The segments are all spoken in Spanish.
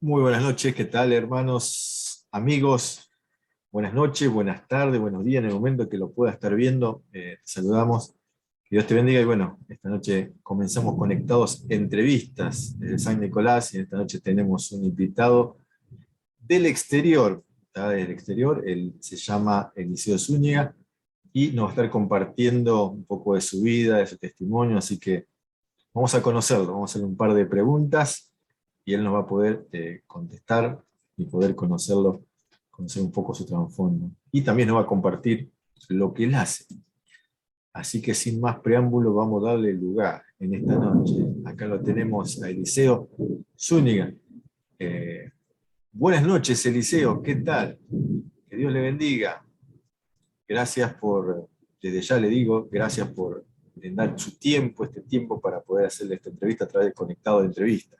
Muy buenas noches, ¿qué tal, hermanos, amigos? Buenas noches, buenas tardes, buenos días en el momento que lo pueda estar viendo. Te saludamos, que Dios te bendiga y bueno, esta noche comenzamos conectados entrevistas desde San Nicolás y esta noche tenemos un invitado del exterior, ¿tá? Del exterior, él se llama Eliseo Zúñiga y nos va a estar compartiendo un poco de su vida, de su testimonio, así que vamos a conocerlo, vamos a hacerle un par de preguntas y él nos va a poder contestar y poder conocerlo, conocer un poco su trasfondo. Y también nos va a compartir lo que él hace. Así que sin más preámbulo vamos a darle lugar en esta noche. Acá lo tenemos a Eliseo Zúñiga. Eh, Buenas noches, Eliseo, ¿qué tal? Que Dios le bendiga. Gracias por, desde ya le digo, gracias por dar su tiempo, este tiempo para poder hacerle esta entrevista a través de Conectado de Entrevista.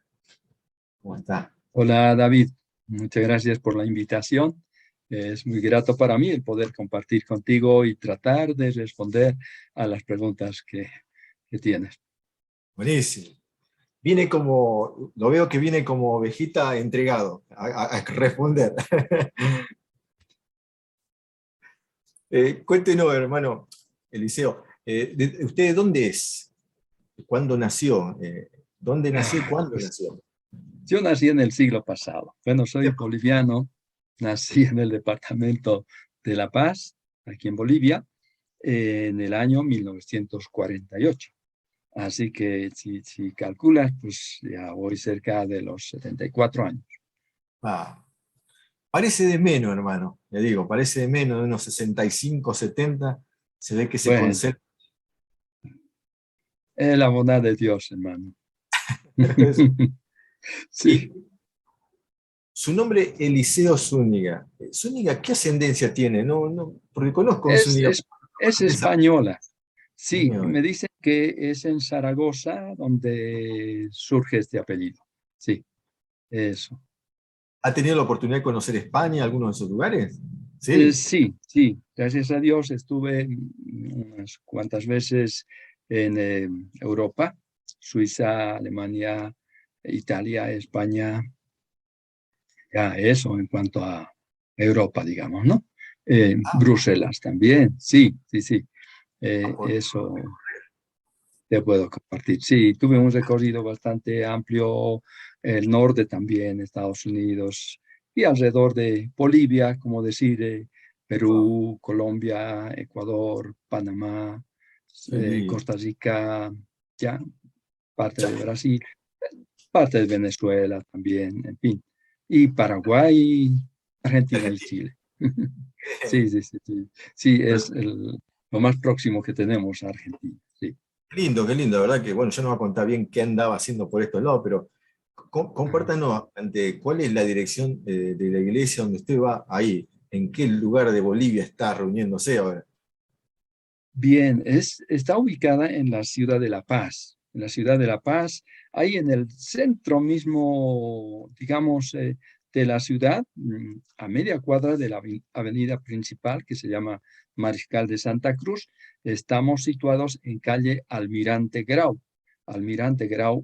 ¿Cómo está? Hola David, muchas gracias por la invitación. Es muy grato para mí el poder compartir contigo y tratar de responder a las preguntas que tienes. Buenísimo. Viene como, lo veo que viene como ovejita entregado a responder. Cuéntenos, hermano Eliseo, ¿usted de dónde es? ¿Cuándo nació? ¿Dónde nació y Ah, cuándo pues, nació? yo nací en el siglo pasado. Bueno, soy boliviano, nací en el departamento de La Paz, aquí en Bolivia, en el año 1948. Así que si calculas, pues ya voy cerca de los 74 años. Ah, parece de menos, hermano. Le digo, parece de menos, de unos 65, 70. Se ve que se Bueno, conserva. es la bondad de Dios, hermano. Y Sí, su nombre, Eliseo Zúñiga. Zúñiga, ¿qué ascendencia tiene? No, no, porque conozco a un es, Zúñiga. es, es Esa- española. Sí, Señor. me dicen que es en Zaragoza donde surge este apellido. Sí, eso. ¿Ha tenido la oportunidad de conocer España, algunos de esos lugares? Sí. Sí, gracias a Dios estuve unas cuantas veces en Europa, Suiza, Alemania, Italia, España, ya eso en cuanto a Europa, digamos, ¿no? Bruselas también, sí. Eso te puedo compartir. Sí, tuve un recorrido bastante amplio, el norte también, Estados Unidos, y alrededor de Bolivia, como decir, Wow, Perú, Colombia, Ecuador, Panamá, qué lindo. Costa Rica, ya, parte de Ya, Brasil, parte de Venezuela también, en fin, y Paraguay, Argentina y Argentina. Chile. Sí. Sí, es lo más próximo que tenemos a Argentina, sí. Qué lindo, ¿verdad? Que bueno, yo no voy a contar bien qué andaba haciendo por estos lados, pero compártanos cuál es la dirección de la iglesia donde usted va ahí, en qué lugar de Bolivia está reuniéndose ahora. Bien, está ubicada en la ciudad de La Paz. En la ciudad de La Paz, ahí en el centro mismo, digamos, de la ciudad, a media cuadra de la avenida principal que se llama Mariscal de Santa Cruz, estamos situados en calle Almirante Grau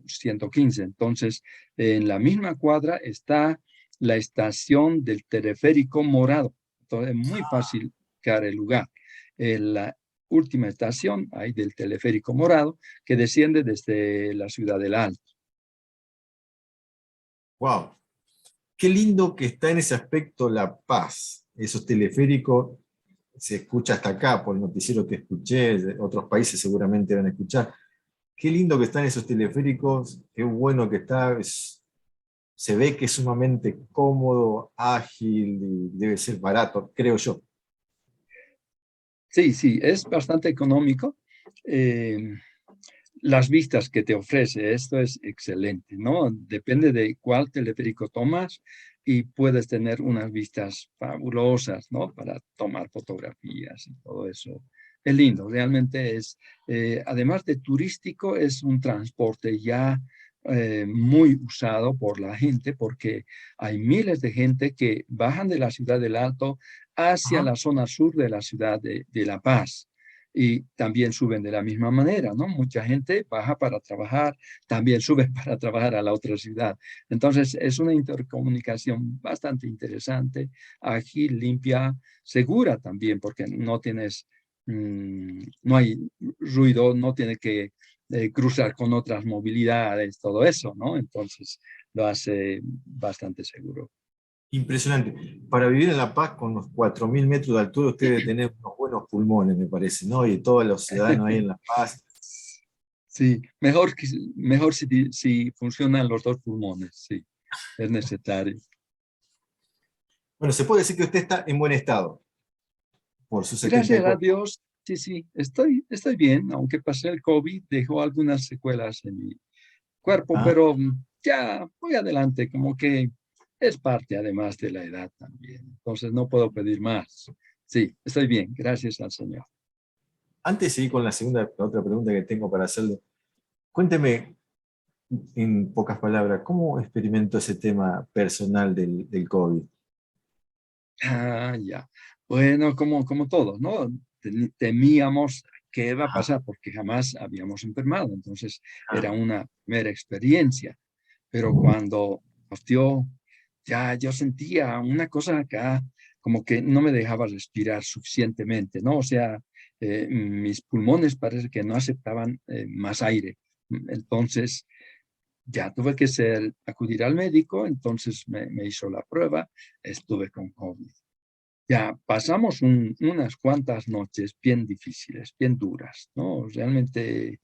115. Entonces, en la misma cuadra está la estación del teleférico Morado. Entonces, es muy fácil ubicar el lugar. La última estación hay del teleférico Morado que desciende desde la ciudad del Alto. ¡Wow! Qué lindo que está en ese aspecto La Paz. Esos teleféricos se escucha hasta acá por el noticiero que escuché, de otros países seguramente van a escuchar. Qué lindo que están esos teleféricos, qué bueno que está. Se ve que es sumamente cómodo, ágil y debe ser barato, creo yo. Sí, es bastante económico. Eh, las vistas que te ofrece, esto es excelente, ¿no? Depende de cuál teleférico tomas y puedes tener unas vistas fabulosas, ¿no? Para tomar fotografías y todo eso. Es lindo, realmente es, además de turístico, es un transporte ya muy usado por la gente porque hay miles de gente que bajan de la ciudad del Alto hacia Ajá. la zona sur de la ciudad de La Paz. y también suben de la misma manera, ¿no? Mucha gente baja para trabajar, también sube para trabajar a la otra ciudad. Entonces, es una intercomunicación bastante interesante, ágil, limpia, segura también, porque no tienes, no hay ruido, no tienes que cruzar con otras movilidades, todo eso, ¿no? Entonces, lo hace bastante seguro. Impresionante. Para vivir en La Paz con los 4.000 metros de altura, usted debe tener unos buenos pulmones, me parece, ¿no? Y todos los ciudadanos ahí en La Paz. Sí, mejor, mejor si funcionan los dos pulmones, sí, es necesario. Bueno, se puede decir que usted está en buen estado por sus Gracias a 74. Dios, sí, sí, estoy bien, aunque pasé el COVID, dejó algunas secuelas en mi cuerpo, Ah, pero ya voy adelante, como que es parte además de la edad también, entonces no puedo pedir más. Sí, estoy bien, gracias al Señor. antes de seguir con la otra pregunta que tengo para hacerle, cuénteme en pocas palabras, ¿cómo experimentó ese tema personal del COVID? Ah, ya. Bueno, como todos, ¿no? Temíamos qué iba a Ajá, pasar porque jamás habíamos enfermado, entonces era ah, una primera experiencia, pero cuando nos dio, ya yo sentía una cosa acá, como que no me dejaba respirar suficientemente, ¿no? O sea, mis pulmones parece que no aceptaban más aire. Entonces, ya tuve que acudir al médico, entonces me hizo la prueba, estuve con COVID. Ya pasamos unas cuantas noches bien difíciles, bien duras, ¿no? Realmente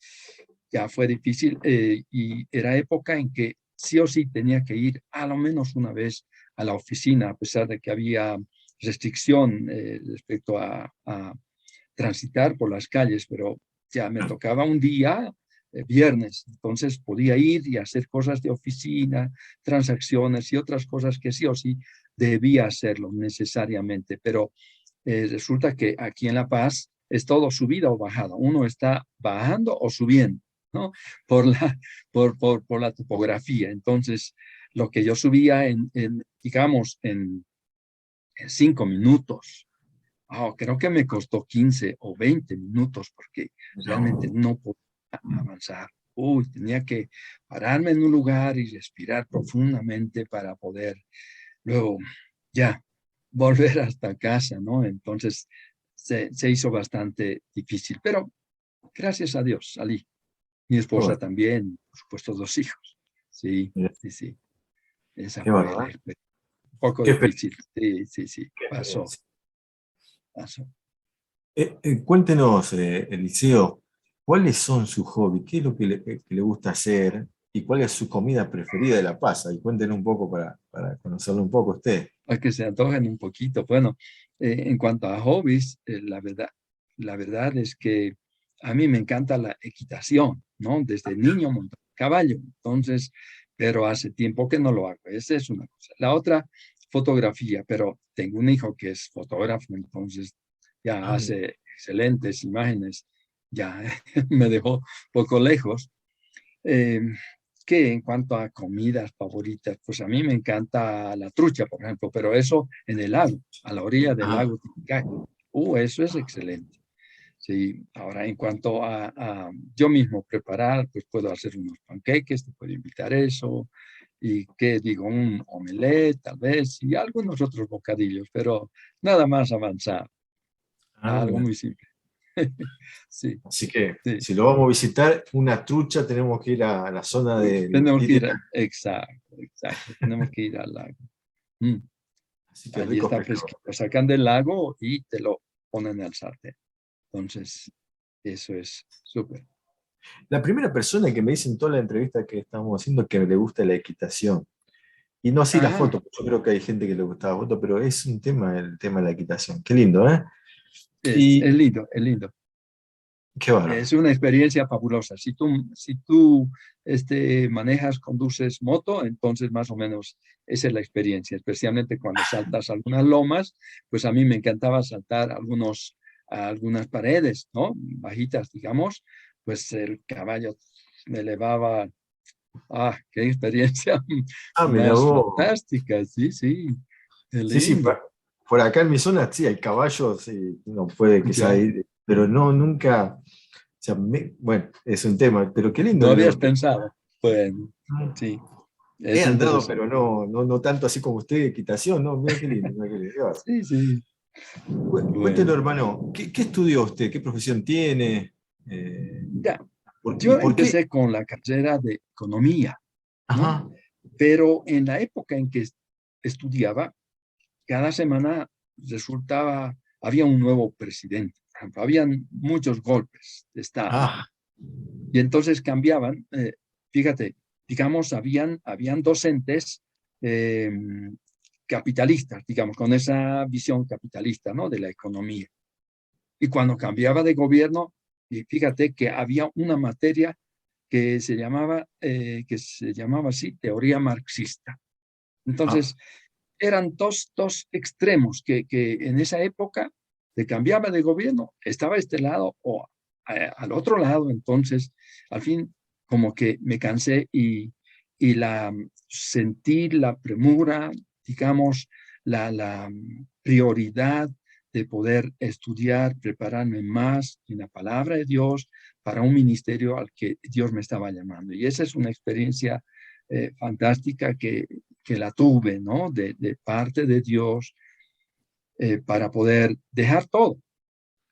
ya fue difícil y era época en que sí o sí tenía que ir a lo menos una vez a la oficina, a pesar de que había restricción respecto a transitar por las calles, pero ya me tocaba un día, viernes, entonces podía ir y hacer cosas de oficina, transacciones y otras cosas que sí o sí debía hacerlo necesariamente, pero resulta que aquí en La Paz es todo subida o bajada, uno está bajando o subiendo, ¿no? Por por la topografía, entonces lo que yo subía digamos, en 5 minutos. Creo que me costó 15 o 20 minutos porque realmente no. no podía avanzar. Uy, tenía que pararme en un lugar y respirar profundamente para poder luego ya volver hasta casa, ¿no? Entonces se hizo bastante difícil, pero gracias a Dios salí. Mi Qué esposa bueno, también, por supuesto, 2 hijos. Sí, mira, sí, sí. Esa qué fue la bárbaro, ¿eh? experiencia. Un poco Qué difícil. Sí, sí, sí. qué Pasó, experiencia. pasó. Cuéntenos, Eliseo, ¿cuáles son sus hobbies? ¿Qué es lo que le gusta hacer? ¿Y cuál es su comida preferida de La Paz? Y cuéntenos un poco para conocerlo un poco a usted. A que se antojen un poquito. Bueno, en cuanto a hobbies, la verdad es que a mí me encanta la equitación, ¿no? Desde niño monto caballo, entonces, pero hace tiempo que no lo hago. Esa es una cosa. La otra, fotografía, pero tengo un hijo que es fotógrafo, entonces ya Ah, mira. hace excelentes imágenes, ya me dejó poco lejos. Eh, que en cuanto a comidas favoritas, pues a mí me encanta la trucha, por ejemplo, pero eso en el lago, a la orilla del Ah, lago Titicaca. Eso es excelente. Sí, ahora en cuanto a yo mismo preparar, pues puedo hacer unos panqueques, te puedo invitar eso, y qué digo, un omelette tal vez, y algunos otros bocadillos, pero nada más avanzado, algo mira. muy simple. Sí, Así que sí. si lo vamos a visitar, una trucha, tenemos que ir a la zona del Tenemos que ir, Titicaca. exacto, exacto, tenemos que ir al lago. Mm, Así que Allí ricos está pescados. fresquito, lo sacan del lago y te lo ponen al sartén. Entonces, eso es súper. La primera persona que me dice en toda la entrevista que estamos haciendo que le gusta la equitación. Y no así la Ah, foto, yo creo que hay gente que le gusta la foto, pero es un tema el tema de la equitación. Qué lindo, ¿eh? es Y lindo, es lindo. qué bárbaro. Es una experiencia fabulosa. Si tú manejas, conduces moto, entonces más o menos esa es la experiencia, especialmente cuando saltas algunas lomas, pues a mí me encantaba saltar algunas paredes, ¿no? Bajitas, digamos, pues el caballo me elevaba. Qué experiencia Mira más vos. fantástica, sí, sí, es Sí, sí, lindo. por acá en mi zona sí hay caballos y uno puede quizá Ya, ir. pero no, nunca, o sea, bueno, es un tema, pero qué lindo. ¿No habías pensado? Pues sí, He es andado, interesante. pero no tanto así como usted, equitación, no, mira qué lindo, mira qué lindo. Qué bárbaro. Sí, sí. Cuéntenos, Bueno, hermano, ¿qué estudió usted? ¿Qué profesión tiene? Eh, ya, ¿Y yo por qué? empecé con la carrera de economía, ¿no? Ajá. Pero en la época en que estudiaba, cada semana había un nuevo presidente. Por ejemplo, habían muchos golpes de Estado. Ah, Y entonces cambiaban, fíjate, digamos, habían docentes eh, capitalistas, digamos, con esa visión capitalista, ¿no? De la economía. Y cuando cambiaba de gobierno, y fíjate que había una materia que se llamaba así, teoría marxista. ah, Entonces, eran dos extremos que en esa época se cambiaba de gobierno, estaba a este lado o al otro lado. Entonces, al fin, como que me cansé y sentí la premura, digamos, la prioridad de poder estudiar, prepararme más en la palabra de Dios para un ministerio al que Dios me estaba llamando. Y esa es una experiencia fantástica que la tuve, ¿no? De parte de Dios para poder dejar todo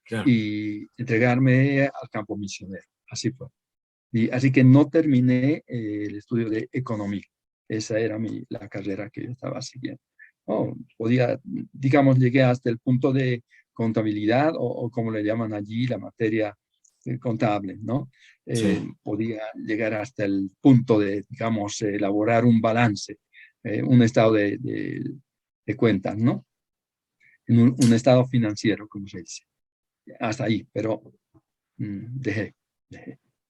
claro. y entregarme al campo misionero. Así fue. Y así que no terminé el estudio de economía. Esa era la carrera que yo estaba siguiendo. Oh, podía, digamos, llegué hasta el punto de contabilidad o como le llaman allí, la materia contable, ¿no? Sí. Podía llegar hasta el punto de, digamos, elaborar un balance, un estado de cuentas, ¿no? En un estado financiero, como se dice. Hasta ahí, pero dejé.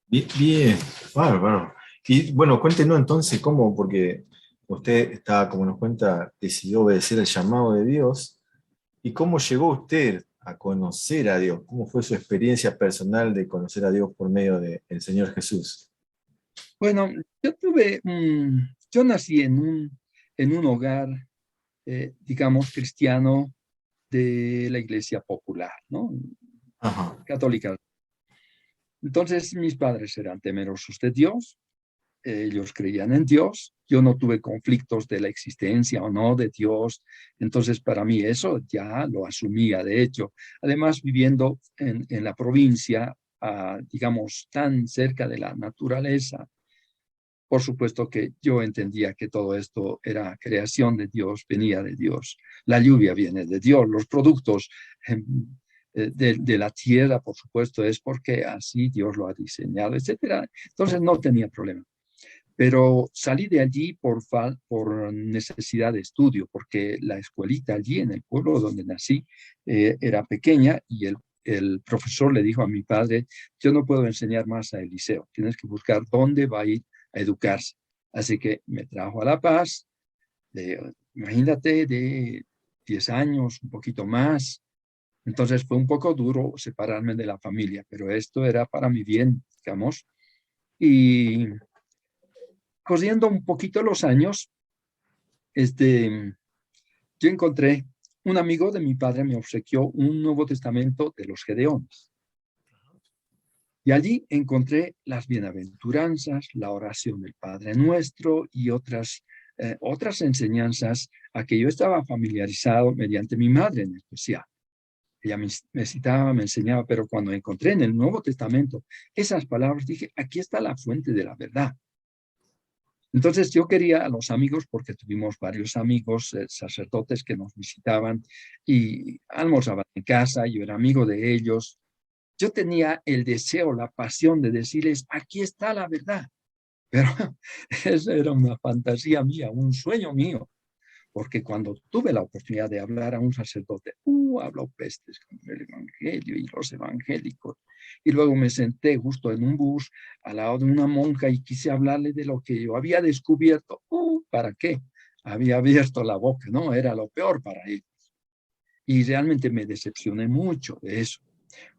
Bien, bien, bárbaro. Y bueno, cuéntenos entonces cómo, porque usted está, como nos cuenta, decidió obedecer el llamado de Dios. ¿Y cómo llegó usted a conocer a Dios? ¿Cómo fue su experiencia personal de conocer a Dios por medio del Señor Jesús? Bueno, yo nací en un hogar, digamos, cristiano de la iglesia popular, ¿no? Ajá. Católica. Entonces, mis padres eran temerosos de Dios, ellos creían en Dios, yo no tuve conflictos de la existencia o no de Dios, entonces para mí eso ya lo asumía, de hecho. Además, viviendo en la provincia, digamos, tan cerca de la naturaleza, por supuesto que yo entendía que todo esto era creación de Dios, venía de Dios. La lluvia viene de Dios, los productos de la tierra, por supuesto, es porque así Dios lo ha diseñado, etcétera. Entonces no tenía problema. Pero salí de allí por necesidad de estudio, porque la escuelita allí en el pueblo donde nací era pequeña y el profesor le dijo a mi padre, yo no puedo enseñar más a Eliseo, tienes que buscar dónde va a ir a educarse. Así que me trajo a La Paz, imagínate, de 10 años, un poquito más. Entonces fue un poco duro separarme de la familia, pero esto era para mi bien, digamos. Y corriendo un poquito los años, yo encontré un amigo de mi padre, me obsequió un Nuevo Testamento de los Gedeones. Y allí encontré las bienaventuranzas, la oración del Padre Nuestro y otras enseñanzas a que yo estaba familiarizado mediante mi madre en especial. Ella me citaba, me enseñaba, pero cuando encontré en el Nuevo Testamento esas palabras, dije, aquí está la fuente de la verdad. Entonces yo quería a los amigos, porque tuvimos varios amigos sacerdotes que nos visitaban y almorzaban en casa, yo era amigo de ellos. Yo tenía el deseo, la pasión de decirles, aquí está la verdad, pero eso era una fantasía mía, un sueño mío, porque cuando tuve la oportunidad de hablar a un sacerdote, habló pestes con el evangelio y los evangélicos. Y luego me senté justo en un bus al lado de una monja y quise hablarle de lo que yo había descubierto. ¿Para qué? Había abierto la boca, ¿no? Era lo peor para él. Y realmente me decepcioné mucho de eso.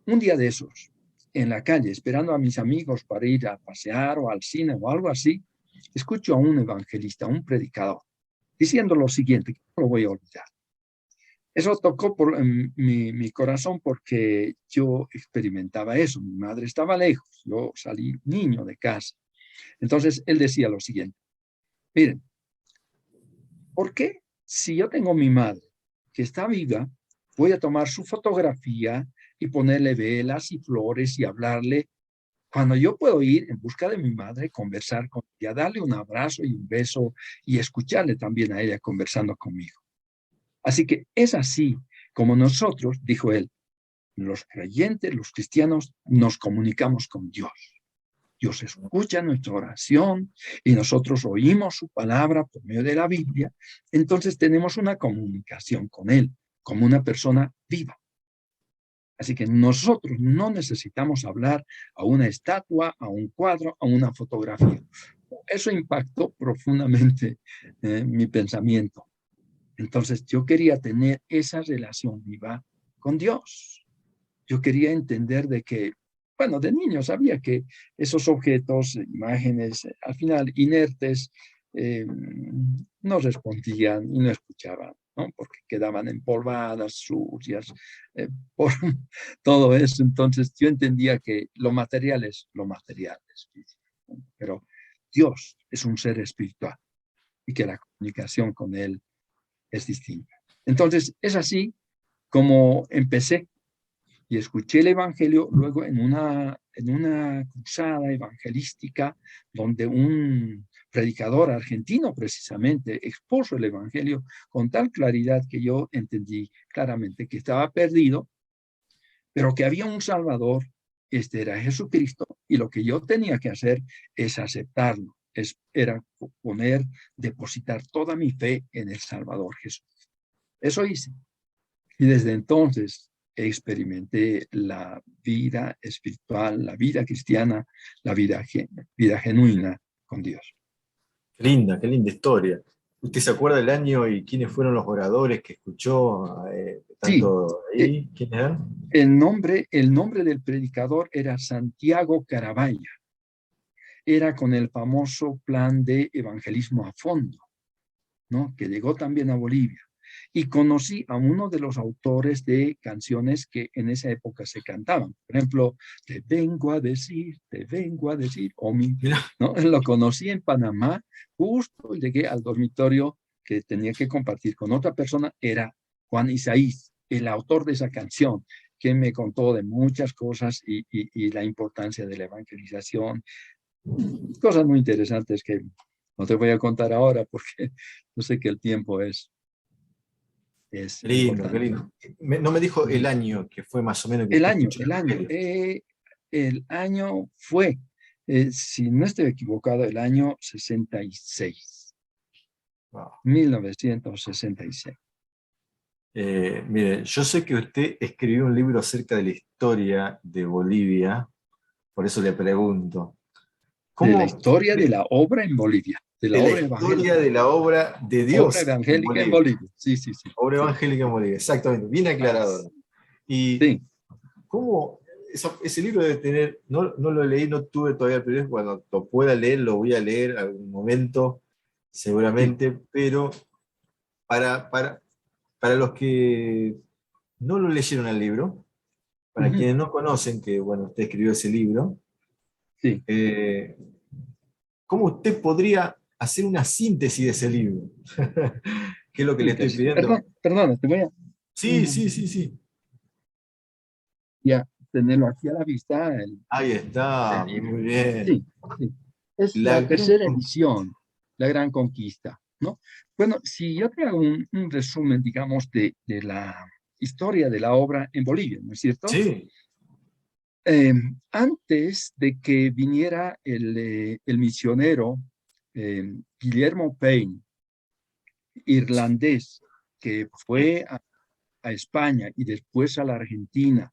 Un día de esos, en la calle, esperando a mis amigos para ir a pasear o al cine o algo así, escucho a un evangelista, un predicador, diciendo lo siguiente, que no lo voy a olvidar. Eso tocó mi corazón porque yo experimentaba eso. Mi madre estaba lejos, yo salí niño de casa. Entonces él decía lo siguiente, miren, ¿por qué si yo tengo mi madre que está viva, voy a tomar su fotografía y ponerle velas y flores y hablarle cuando yo puedo ir en busca de mi madre, conversar con ella, darle un abrazo y un beso y escucharle también a ella conversando conmigo? Así que es así como nosotros, dijo él, los creyentes, los cristianos, nos comunicamos con Dios. Dios escucha nuestra oración y nosotros oímos su palabra por medio de la Biblia. Entonces tenemos una comunicación con Él como una persona viva. Así que nosotros no necesitamos hablar a una estatua, a un cuadro, a una fotografía. Eso impactó profundamente mi pensamiento. Entonces yo quería tener esa relación viva con Dios. Yo quería entender de que, bueno, de niño sabía que esos objetos, imágenes, al final inertes, eh, no respondían y no escuchaban, ¿no? Porque quedaban empolvadas, sucias, por todo eso. Entonces yo entendía que lo material es lo material, es físico, ¿no? Pero Dios es un ser espiritual y que la comunicación con Él es distinta. Entonces es así como empecé y escuché el Evangelio luego en una cruzada evangelística donde un predicador argentino precisamente expuso el Evangelio con tal claridad que yo entendí claramente que estaba perdido, pero que había un Salvador, este era Jesucristo, y lo que yo tenía que hacer es aceptarlo, era depositar toda mi fe en el Salvador Jesús. Eso hice. Y desde entonces experimenté la vida espiritual, la vida cristiana, la vida genuina con Dios. Qué linda historia. ¿Usted se acuerda del año y quiénes fueron los oradores que escuchó Sí, tanto eh, ahí? ¿Quiénes eran? el nombre del predicador era Santiago Carabaya. Era con el famoso plan de evangelismo a fondo, ¿no? Que llegó también a Bolivia. Y conocí a uno de los autores de canciones que en esa época se cantaban. Por ejemplo, te vengo a decir, Omi, Mirá, ¿no? Lo conocí en Panamá, justo llegué al dormitorio que tenía que compartir con otra persona, era Juan Isaías, el autor de esa canción, que me contó de muchas cosas y la importancia de la evangelización, cosas muy interesantes que no te voy a contar ahora porque yo sé que el tiempo es qué lindo, qué importante. lindo. No me dijo el año que fue más o menos que El usted año, escuchó el el año, Evangelio. el año fue, si no estoy equivocado, el año 66, Wow. 1966. Mire, yo sé que usted escribió un libro acerca de la historia de Bolivia, por eso le pregunto, De la ¿cómo historia de la obra en Bolivia, de la de la obra historia evangélica. de la obra de Obra Dios en evangélica en Bolivia? Bolivia. Sí, sí, sí. Obra Sí. evangélica en Bolivia, exactamente, bien Ah, aclarador. ¿Y sí. cómo ese libro debe tener, no lo leí, no tuve todavía el privilegio, cuando lo pueda leer, lo voy a leer algún momento, Sí. seguramente, pero para, para, para los que no lo leyeron el libro, para Ujú. quienes no conocen que, bueno, usted escribió ese libro, Sí. eh, ¿cómo usted podría hacer una síntesis de ese libro? ¿Qué es lo que le estoy Síntesis. Perdón, pidiendo? perdona, te voy a Sí, sí, sí, sí. ya tenerlo aquí a la vista. Ahí está, El libro. muy bien. Sí, sí. Es La la gran tercera edición, La Gran Conquista, ¿no? Bueno, si yo te hago un resumen, digamos, de la historia de la obra en Bolivia, ¿no es cierto? Sí, Eh, Antes de que viniera el misionero Guillermo Payne, irlandés, que fue a España y después a la Argentina.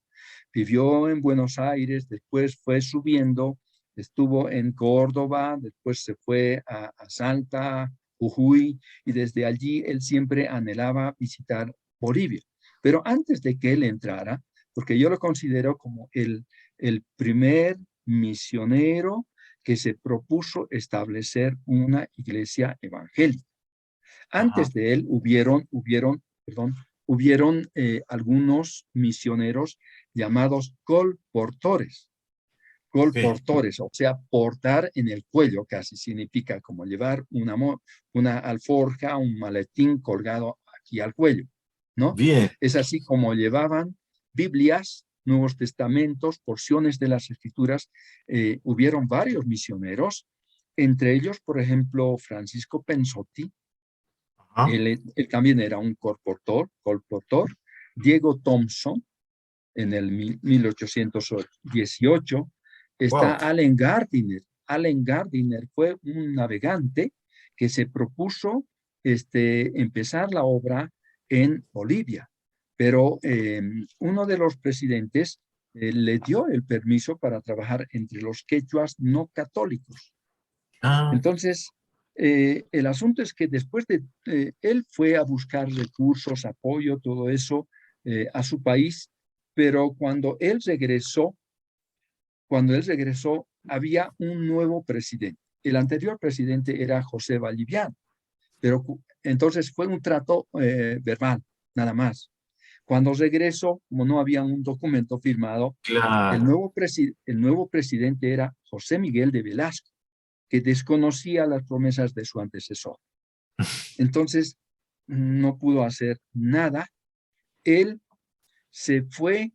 Vivió en Buenos Aires, después fue subiendo, estuvo en Córdoba, después se fue a Salta, Jujuy, y desde allí él siempre anhelaba visitar Bolivia. Pero antes de que él entrara, porque yo lo considero como el primer misionero que se propuso establecer una iglesia evangélica. ajá, Antes de él perdón, hubieron algunos misioneros llamados colportores. Ok. Colportores, o sea, portar en el cuello casi significa como llevar una alforja, un maletín colgado aquí al cuello, ¿no? Bien. Es así como llevaban Biblias, Nuevos Testamentos, porciones de las Escrituras. Hubieron varios misioneros, entre ellos, por ejemplo, Francisco Pensotti. Ajá. Él también era un colportor. Diego Thompson, en el 1818. Está Wow. Allen Gardiner. Allen Gardiner fue un navegante que se propuso empezar la obra en Bolivia, pero uno de los presidentes le dio el permiso para trabajar entre los quechuas no católicos. Ah, Entonces, el asunto es que después de, él fue a buscar recursos, apoyo, todo eso a su país, pero cuando él regresó, había un nuevo presidente. El anterior presidente era José Vallivian, pero entonces fue un trato verbal, nada más. Cuando regresó, como no había un documento firmado, claro. el nuevo presidente era José Miguel de Velasco, que desconocía las promesas de su antecesor. Entonces, no pudo hacer nada. Él se fue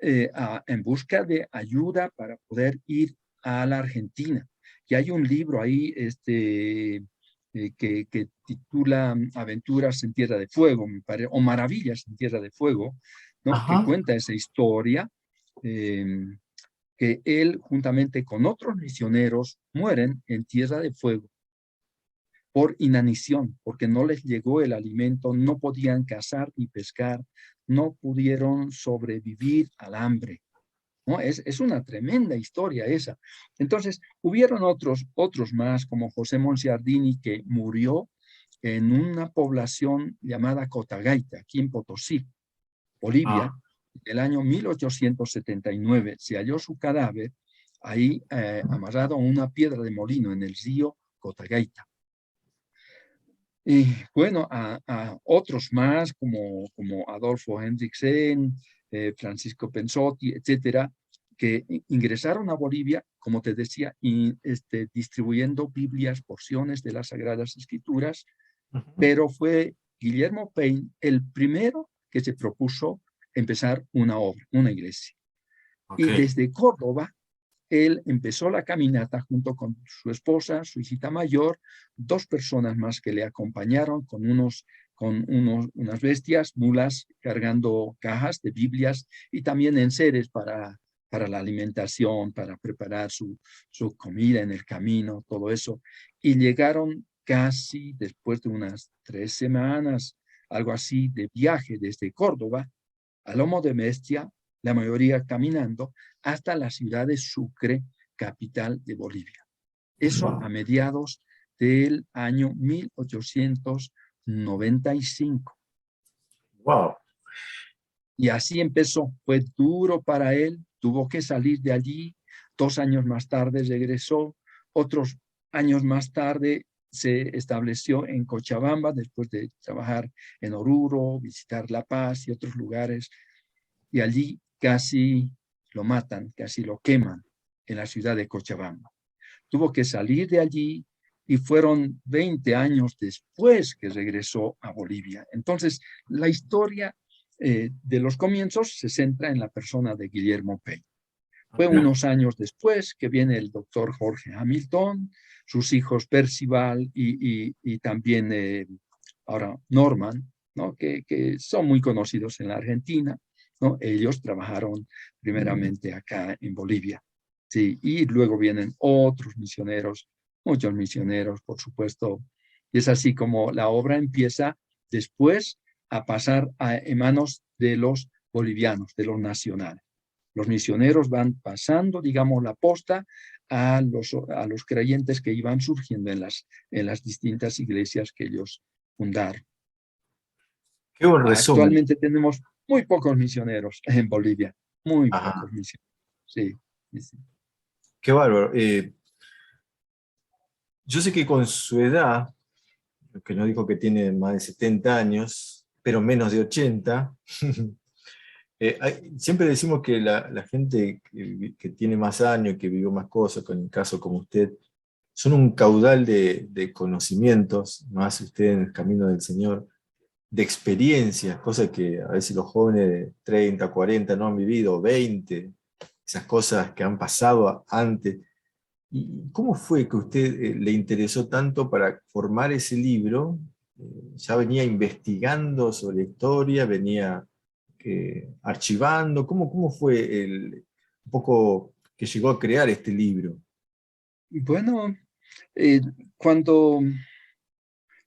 en busca de ayuda para poder ir a la Argentina. Y hay un libro ahí que titula Aventuras en Tierra de Fuego, o Maravillas en Tierra de Fuego, ¿no? Que Ajá. cuenta esa historia, eh, que él, juntamente con otros misioneros, mueren en Tierra de Fuego por inanición, porque no les llegó el alimento, no podían cazar ni pescar, no pudieron sobrevivir al hambre. ¿No? Es una tremenda historia esa. Entonces, hubieron otros más, como José Monsiardini, que murió en una población llamada Cotagaita, aquí en Potosí, Bolivia, Ah, en el año 1879. Se halló su cadáver ahí amarrado a una piedra de molino en el río Cotagaita. Y bueno, a otros más como Adolfo Hendriksen, Francisco Pensotti, etcétera, que ingresaron a Bolivia, como te decía, y, distribuyendo Biblias, porciones de las Sagradas Escrituras, ujú. pero fue Guillermo Paine el primero que se propuso empezar una obra, una iglesia. Ok. Y desde Córdoba él empezó la caminata junto con su esposa, su hijita mayor, dos personas más que le acompañaron unas bestias, mulas, cargando cajas de Biblias y también enseres para la alimentación, para preparar su comida en el camino, todo eso. Y llegaron casi después de unas 3 semanas, algo así, de viaje desde Córdoba a lomo de bestia, la mayoría caminando, hasta la ciudad de Sucre, capital de Bolivia. Eso a mediados del año 1895. Wow. Y así empezó. Fue duro para él, tuvo que salir de allí. 2 años más tarde regresó. Otros años más tarde se estableció en Cochabamba después de trabajar en Oruro, visitar La Paz y otros lugares. Y allí casi lo matan, casi lo queman en la ciudad de Cochabamba. Tuvo que salir de allí y fueron 20 años después que regresó a Bolivia. Entonces, la historia de los comienzos se centra en la persona de Guillermo Pey. Ah, Fue mira. unos años después que viene el doctor Jorge Hamilton, sus hijos Percival y también ahora Norman, ¿no? Que son muy conocidos en la Argentina, ¿no? Ellos trabajaron primeramente acá en Bolivia, sí, y luego vienen otros misioneros, muchos misioneros, por supuesto, y es así como la obra empieza después a pasar en manos de los bolivianos, de los nacionales. Los misioneros van pasando, digamos, la posta a los creyentes que iban surgiendo en las distintas iglesias que ellos fundaron. Qué buen resumen. Actualmente tenemos muy pocos misioneros en Bolivia, muy pocos Ajá. misioneros. Sí, sí, sí. Qué bárbaro. Yo sé que con su edad, que nos dijo que tiene más de 70 años, pero menos de 80. Siempre decimos que la gente que tiene más años, que vivió más cosas, con el caso como usted, son un caudal de conocimientos, más usted en el camino del Señor, de experiencias, cosas que a veces los jóvenes de 30, 40 no han vivido, 20, esas cosas que han pasado antes. ¿Y cómo fue que a usted le interesó tanto para formar ese libro? ¿Ya venía investigando sobre historia, venía archivando? ¿Cómo fue un poco que llegó a crear este libro? Bueno, eh, cuando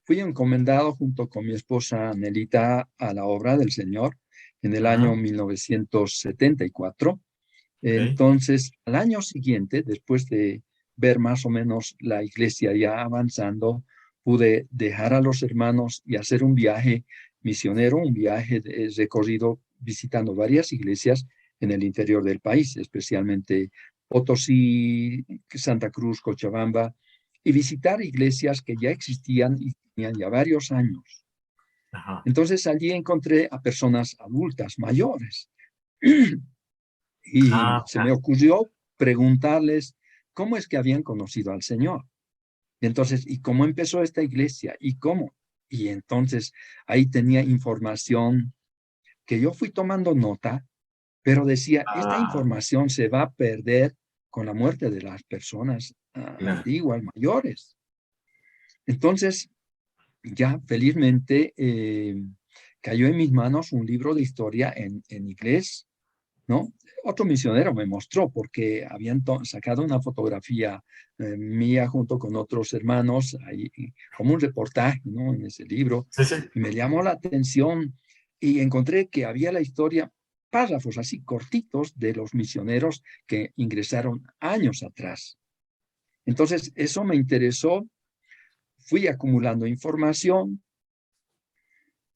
fui encomendado junto con mi esposa Nelita a la obra del Señor en el año Ajá, 1974. ok. Entonces, al año siguiente, después de ver más o menos la iglesia ya avanzando, pude dejar a los hermanos y hacer un viaje misionero, un viaje de recorrido visitando varias iglesias en el interior del país, especialmente Potosí, Santa Cruz, Cochabamba, y visitar iglesias que ya existían y tenían ya varios años. Ajá. Entonces allí encontré a personas adultas, mayores, y Ah, se me ocurrió preguntarles cómo es que habían conocido al Señor. Y entonces, ¿y cómo empezó esta iglesia? ¿Y cómo? Y entonces ahí tenía información que yo fui tomando nota, pero decía, esta ah, información se va a perder con la muerte de las personas claro. antiguas, mayores. Entonces, ya felizmente cayó en mis manos un libro de historia en inglés, ¿no? Otro misionero me mostró porque habían sacado una fotografía mía junto con otros hermanos, ahí, como un reportaje, ¿no? En ese libro, Sí, sí. y me llamó la atención y encontré que había la historia, párrafos así cortitos de los misioneros que ingresaron años atrás. Entonces, eso me interesó, fui acumulando información,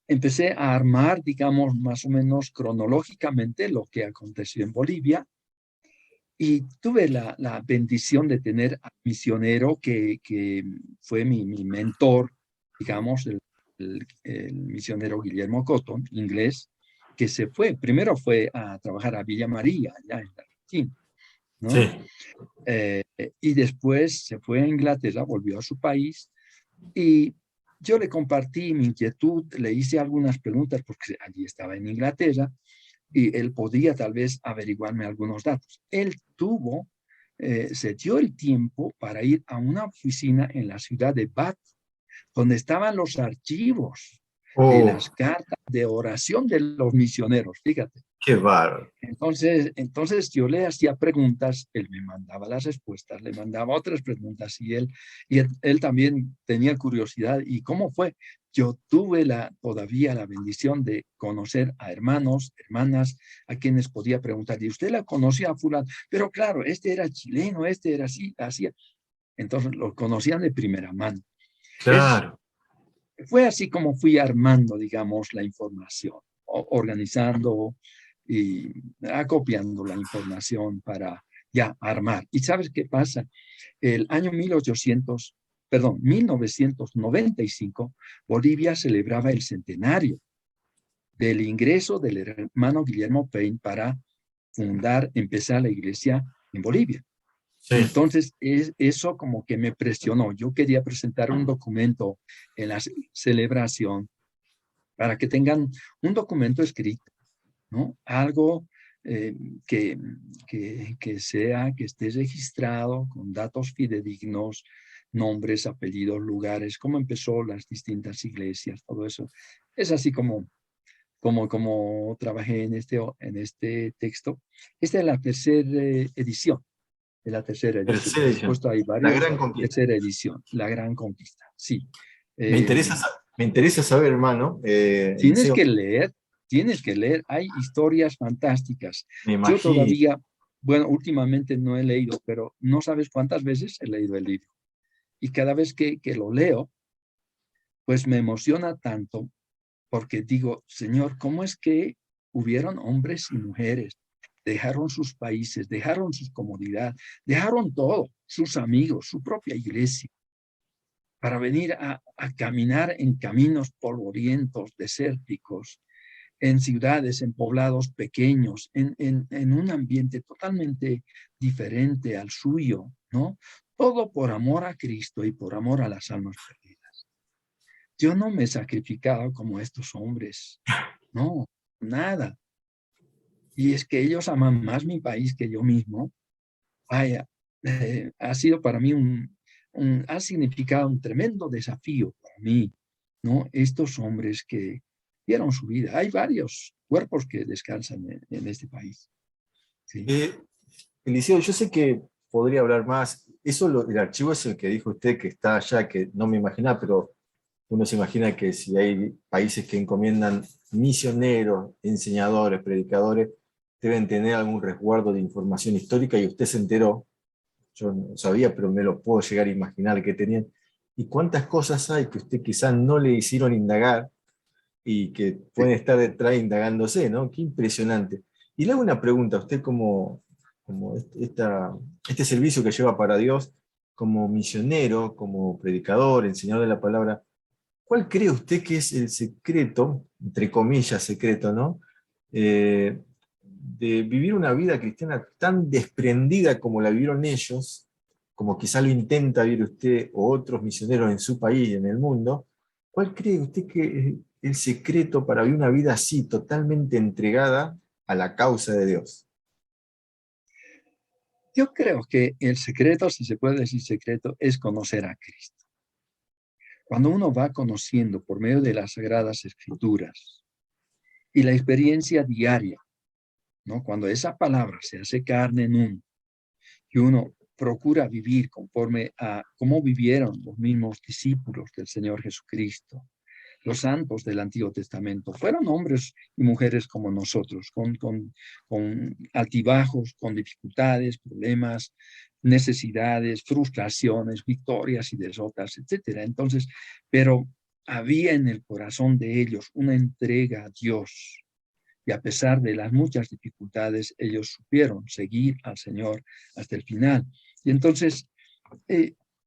empecé a armar, digamos, más o menos cronológicamente lo que aconteció en Bolivia. Y tuve la bendición de tener a un misionero que fue mi mentor, digamos, el misionero Guillermo Cotton, inglés, que se fue, primero fue a trabajar a Villa María, allá en Argentina, ¿no? Sí. Y después se fue a Inglaterra, volvió a su país, y yo le compartí mi inquietud, le hice algunas preguntas porque allí estaba en Inglaterra, y él podía tal vez averiguarme algunos datos. Él se dio el tiempo para ir a una oficina en la ciudad de Bath, donde estaban los archivos de las Oh, cartas de oración de los misioneros, fíjate. qué bárbaro. Entonces yo le hacía preguntas, él me mandaba las respuestas, le mandaba otras preguntas y él también tenía curiosidad. ¿Y cómo fue? Yo tuve todavía la bendición de conocer a hermanos, hermanas, a quienes podía preguntar. ¿Y usted la conocía a fulano? Pero claro, este era chileno, este era así, así. Entonces lo conocían de primera mano. Es, Claro. Fue así como fui armando, digamos, la información, organizando y acopiando la información para ya armar. ¿Y sabes qué pasa? El año 1995, Bolivia celebraba el centenario del ingreso del hermano Guillermo Payne para empezar la iglesia en Bolivia. Sí. Entonces, eso como que me presionó. Yo quería presentar un documento en la celebración para que tengan un documento escrito, ¿no? Algo eh, que, que esté registrado con datos fidedignos, nombres, apellidos, lugares, cómo empezó las distintas iglesias, todo eso. Es así como trabajé en este texto. Esta es la tercera edición, de la tercera edición. Tercera Por edición. supuesto, hay La varios. gran conquista. Tercera edición, La Gran Conquista, sí. Me Eh, interesa, me interesa saber, hermano, en Tienes ese, que leer, tienes que leer. Hay historias fantásticas. me Yo imagino. todavía, bueno, últimamente no he leído, pero no sabes cuántas veces he leído el libro. Y cada vez que lo leo, pues me emociona tanto porque digo, Señor, ¿cómo es que hubieron hombres y mujeres? Dejaron sus países, dejaron sus comodidades, dejaron todo, sus amigos, su propia iglesia, para venir a caminar en caminos polvorientos, desérticos, en ciudades, en poblados pequeños, en un ambiente totalmente diferente al suyo, ¿no? Todo por amor a Cristo y por amor a las almas perdidas. Yo no me he sacrificado como estos hombres, no, nada. Y es que ellos aman más mi país que yo mismo. Vaya, ha sido para mí ha significado un tremendo desafío para mí, ¿no? Estos hombres que dieron su vida. Hay varios cuerpos que descansan en este país. ¿Sí? Eliseo, yo sé que podría hablar más. El archivo es el que dijo usted que está allá, que no me imaginaba, pero uno se imagina que si hay países que encomiendan misioneros, enseñadores, predicadores, deben tener algún resguardo de información histórica y usted se enteró. Yo no sabía, pero me lo puedo llegar a imaginar que tenían. ¿Y cuántas cosas hay que usted quizás no le hicieron indagar y que pueden estar detrás indagándose, ¿no? Qué impresionante. Y le hago una pregunta, usted como este servicio que lleva para Dios, como misionero, como predicador, enseñador de la palabra, ¿cuál cree usted que es el secreto, entre comillas secreto, ¿no? De vivir una vida cristiana tan desprendida como la vivieron ellos, como quizá lo intenta vivir usted o otros misioneros en su país y en el mundo? ¿Cuál cree usted que es el secreto para vivir una vida así, totalmente entregada a la causa de Dios? Yo creo que el secreto, si se puede decir secreto, es conocer a Cristo. Cuando uno va conociendo por medio de las Sagradas Escrituras y la experiencia diaria, ¿no? Cuando esa palabra se hace carne en uno y uno procura vivir conforme a cómo vivieron los mismos discípulos del Señor Jesucristo, los santos del Antiguo Testamento, fueron hombres y mujeres como nosotros, con altibajos, con dificultades, problemas, necesidades, frustraciones, victorias y derrotas, etcétera. Entonces, pero había en el corazón de ellos una entrega a Dios. Y a pesar de las muchas dificultades, ellos supieron seguir al Señor hasta el final. Y entonces,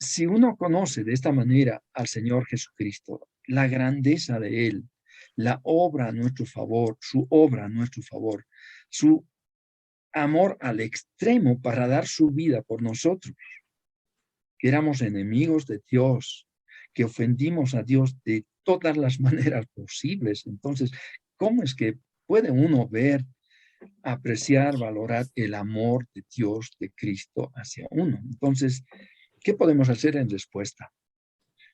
si uno conoce de esta manera al Señor Jesucristo, la grandeza de Él, la obra a nuestro favor, su obra a nuestro favor, su amor al extremo para dar su vida por nosotros, que éramos enemigos de Dios, que ofendimos a Dios de todas las maneras posibles. Entonces, ¿cómo es que puede uno ver, apreciar, valorar el amor de Dios, de Cristo hacia uno? Entonces, ¿qué podemos hacer en respuesta?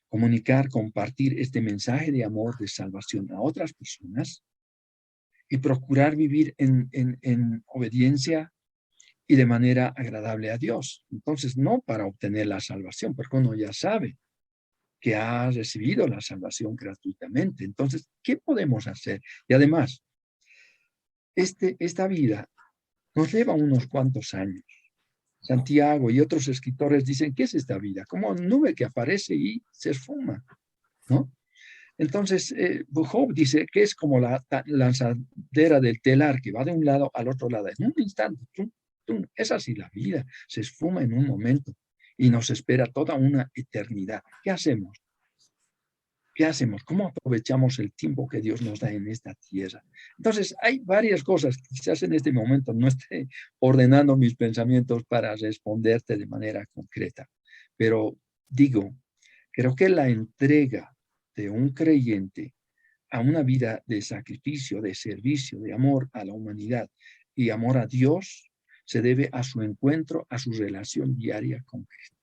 Comunicar, compartir este mensaje de amor, de salvación a otras personas y procurar vivir en obediencia y de manera agradable a Dios. Entonces, no para obtener la salvación, porque uno ya sabe que ha recibido la salvación gratuitamente. Entonces, ¿qué podemos hacer? Y además, esta vida nos lleva unos cuantos años. Santiago y otros escritores dicen, ¿qué es esta vida? Como nube que aparece y se esfuma, ¿no? Entonces, Job dice que es como la lanzadera del telar que va de un lado al otro lado en un instante. ¡Tum, tum! Es así la vida, se esfuma en un momento y nos espera toda una eternidad. ¿Qué hacemos? ¿Qué hacemos? ¿Cómo aprovechamos el tiempo que Dios nos da en esta tierra? Entonces, hay varias cosas. Quizás en este momento no esté ordenando mis pensamientos para responderte de manera concreta, pero digo, creo que la entrega de un creyente a una vida de sacrificio, de servicio, de amor a la humanidad y amor a Dios se debe a su encuentro, a su relación diaria con Cristo.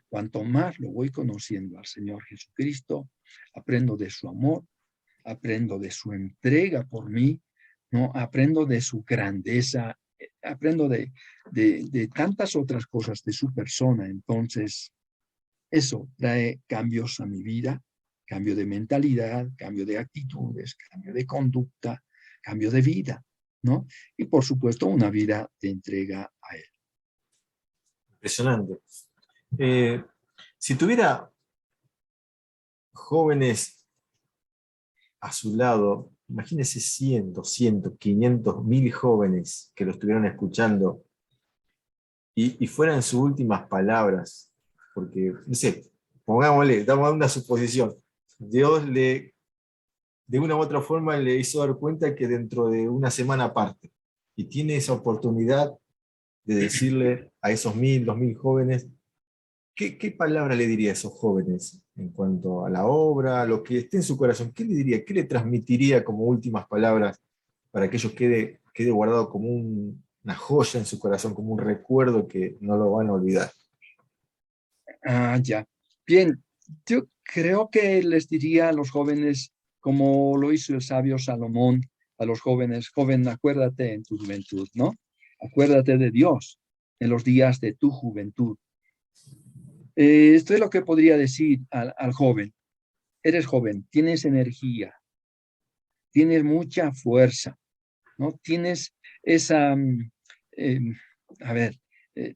Cuanto más lo voy conociendo al Señor Jesucristo, aprendo de su amor, aprendo de su entrega por mí, ¿no? Aprendo de su grandeza, aprendo de tantas otras cosas de su persona. Entonces, eso trae cambios a mi vida, cambio de mentalidad, cambio de actitudes, cambio de conducta, cambio de vida, ¿no? Y por supuesto, una vida de entrega a Él. Impresionante. Si tuviera jóvenes a su lado, imagínese 100, 200, 500, 1000 jóvenes que lo estuvieran escuchando y fueran sus últimas palabras, porque, no sé, pongámosle, damos una suposición. Dios de una u otra forma le hizo dar cuenta que dentro de una semana parte. Y tiene esa oportunidad de decirle a esos 1000, 2000 jóvenes, ¿qué palabra le diría a esos jóvenes en cuanto a la obra, a lo que esté en su corazón? ¿Qué le diría? ¿Qué le transmitiría como últimas palabras para que ellos quede guardado como una joya en su corazón, como un recuerdo que no lo van a olvidar? Ah, ya. Bien, yo creo que les diría a los jóvenes, como lo hizo el sabio Salomón, a los jóvenes, joven, acuérdate en tu juventud, ¿no? Acuérdate de Dios en los días de tu juventud. Esto es lo que podría decir al joven. Eres joven, tienes energía, tienes mucha fuerza, ¿no? Tienes esa, em, a ver, eh,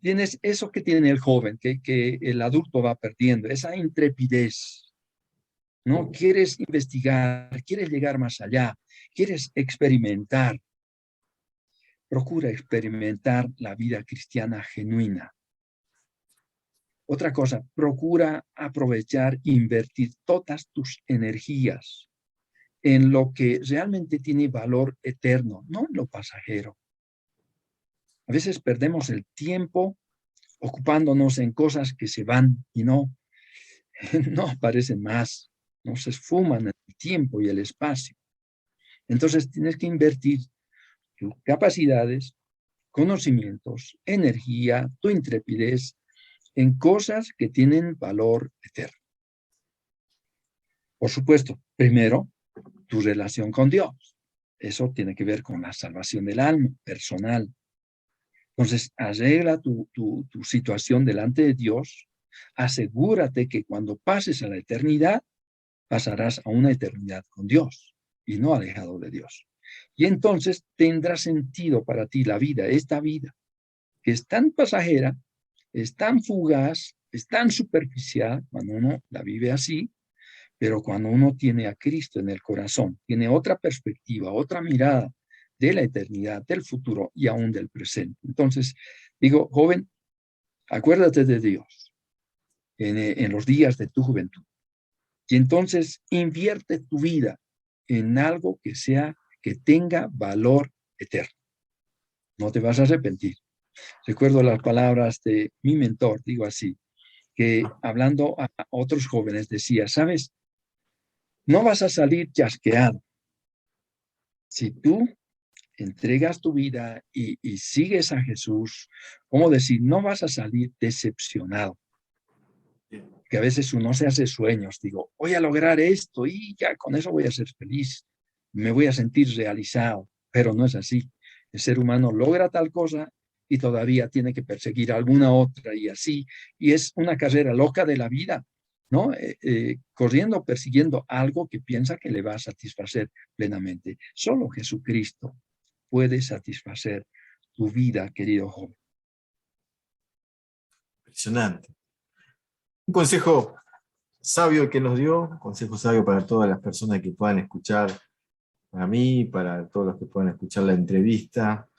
tienes eso que tiene el joven, que el adulto va perdiendo, esa intrepidez, ¿no? Quieres investigar, quieres llegar más allá, quieres experimentar. Procura experimentar la vida cristiana genuina. Otra cosa, procura aprovechar, invertir todas tus energías en lo que realmente tiene valor eterno, no en lo pasajero. A veces perdemos el tiempo ocupándonos en cosas que se van y no aparecen más, no se esfuman el tiempo y el espacio. Entonces tienes que invertir tus capacidades, conocimientos, energía, tu intrepidez en cosas que tienen valor eterno. Por supuesto, primero, tu relación con Dios. Eso tiene que ver con la salvación del alma personal. Entonces, arregla tu situación delante de Dios. Asegúrate que cuando pases a la eternidad, pasarás a una eternidad con Dios y no alejado de Dios. Y entonces tendrá sentido para ti la vida, esta vida, que es tan pasajera, es tan fugaz, es tan superficial, cuando uno la vive así, pero cuando uno tiene a Cristo en el corazón, tiene otra perspectiva, otra mirada de la eternidad, del futuro y aún del presente. Entonces, digo, joven, acuérdate de Dios en los días de tu juventud. Y entonces invierte tu vida en algo que tenga valor eterno. No te vas a arrepentir. Recuerdo las palabras de mi mentor, digo así, que hablando a otros jóvenes decía, ¿sabes? No vas a salir chasqueado. Si tú entregas tu vida y sigues a Jesús, ¿cómo decir? No vas a salir decepcionado. Que a veces uno se hace sueños, digo, voy a lograr esto y ya con eso voy a ser feliz, me voy a sentir realizado, pero no es así. El ser humano logra tal cosa y todavía tiene que perseguir alguna otra y así, y es una carrera loca de la vida, ¿no? Corriendo, persiguiendo algo que piensa que le va a satisfacer plenamente. Solo Jesucristo puede satisfacer tu vida, querido joven. Impresionante. Un consejo sabio que nos dio, un consejo sabio para todas las personas que puedan escuchar, para mí, para todos los que puedan escuchar la entrevista.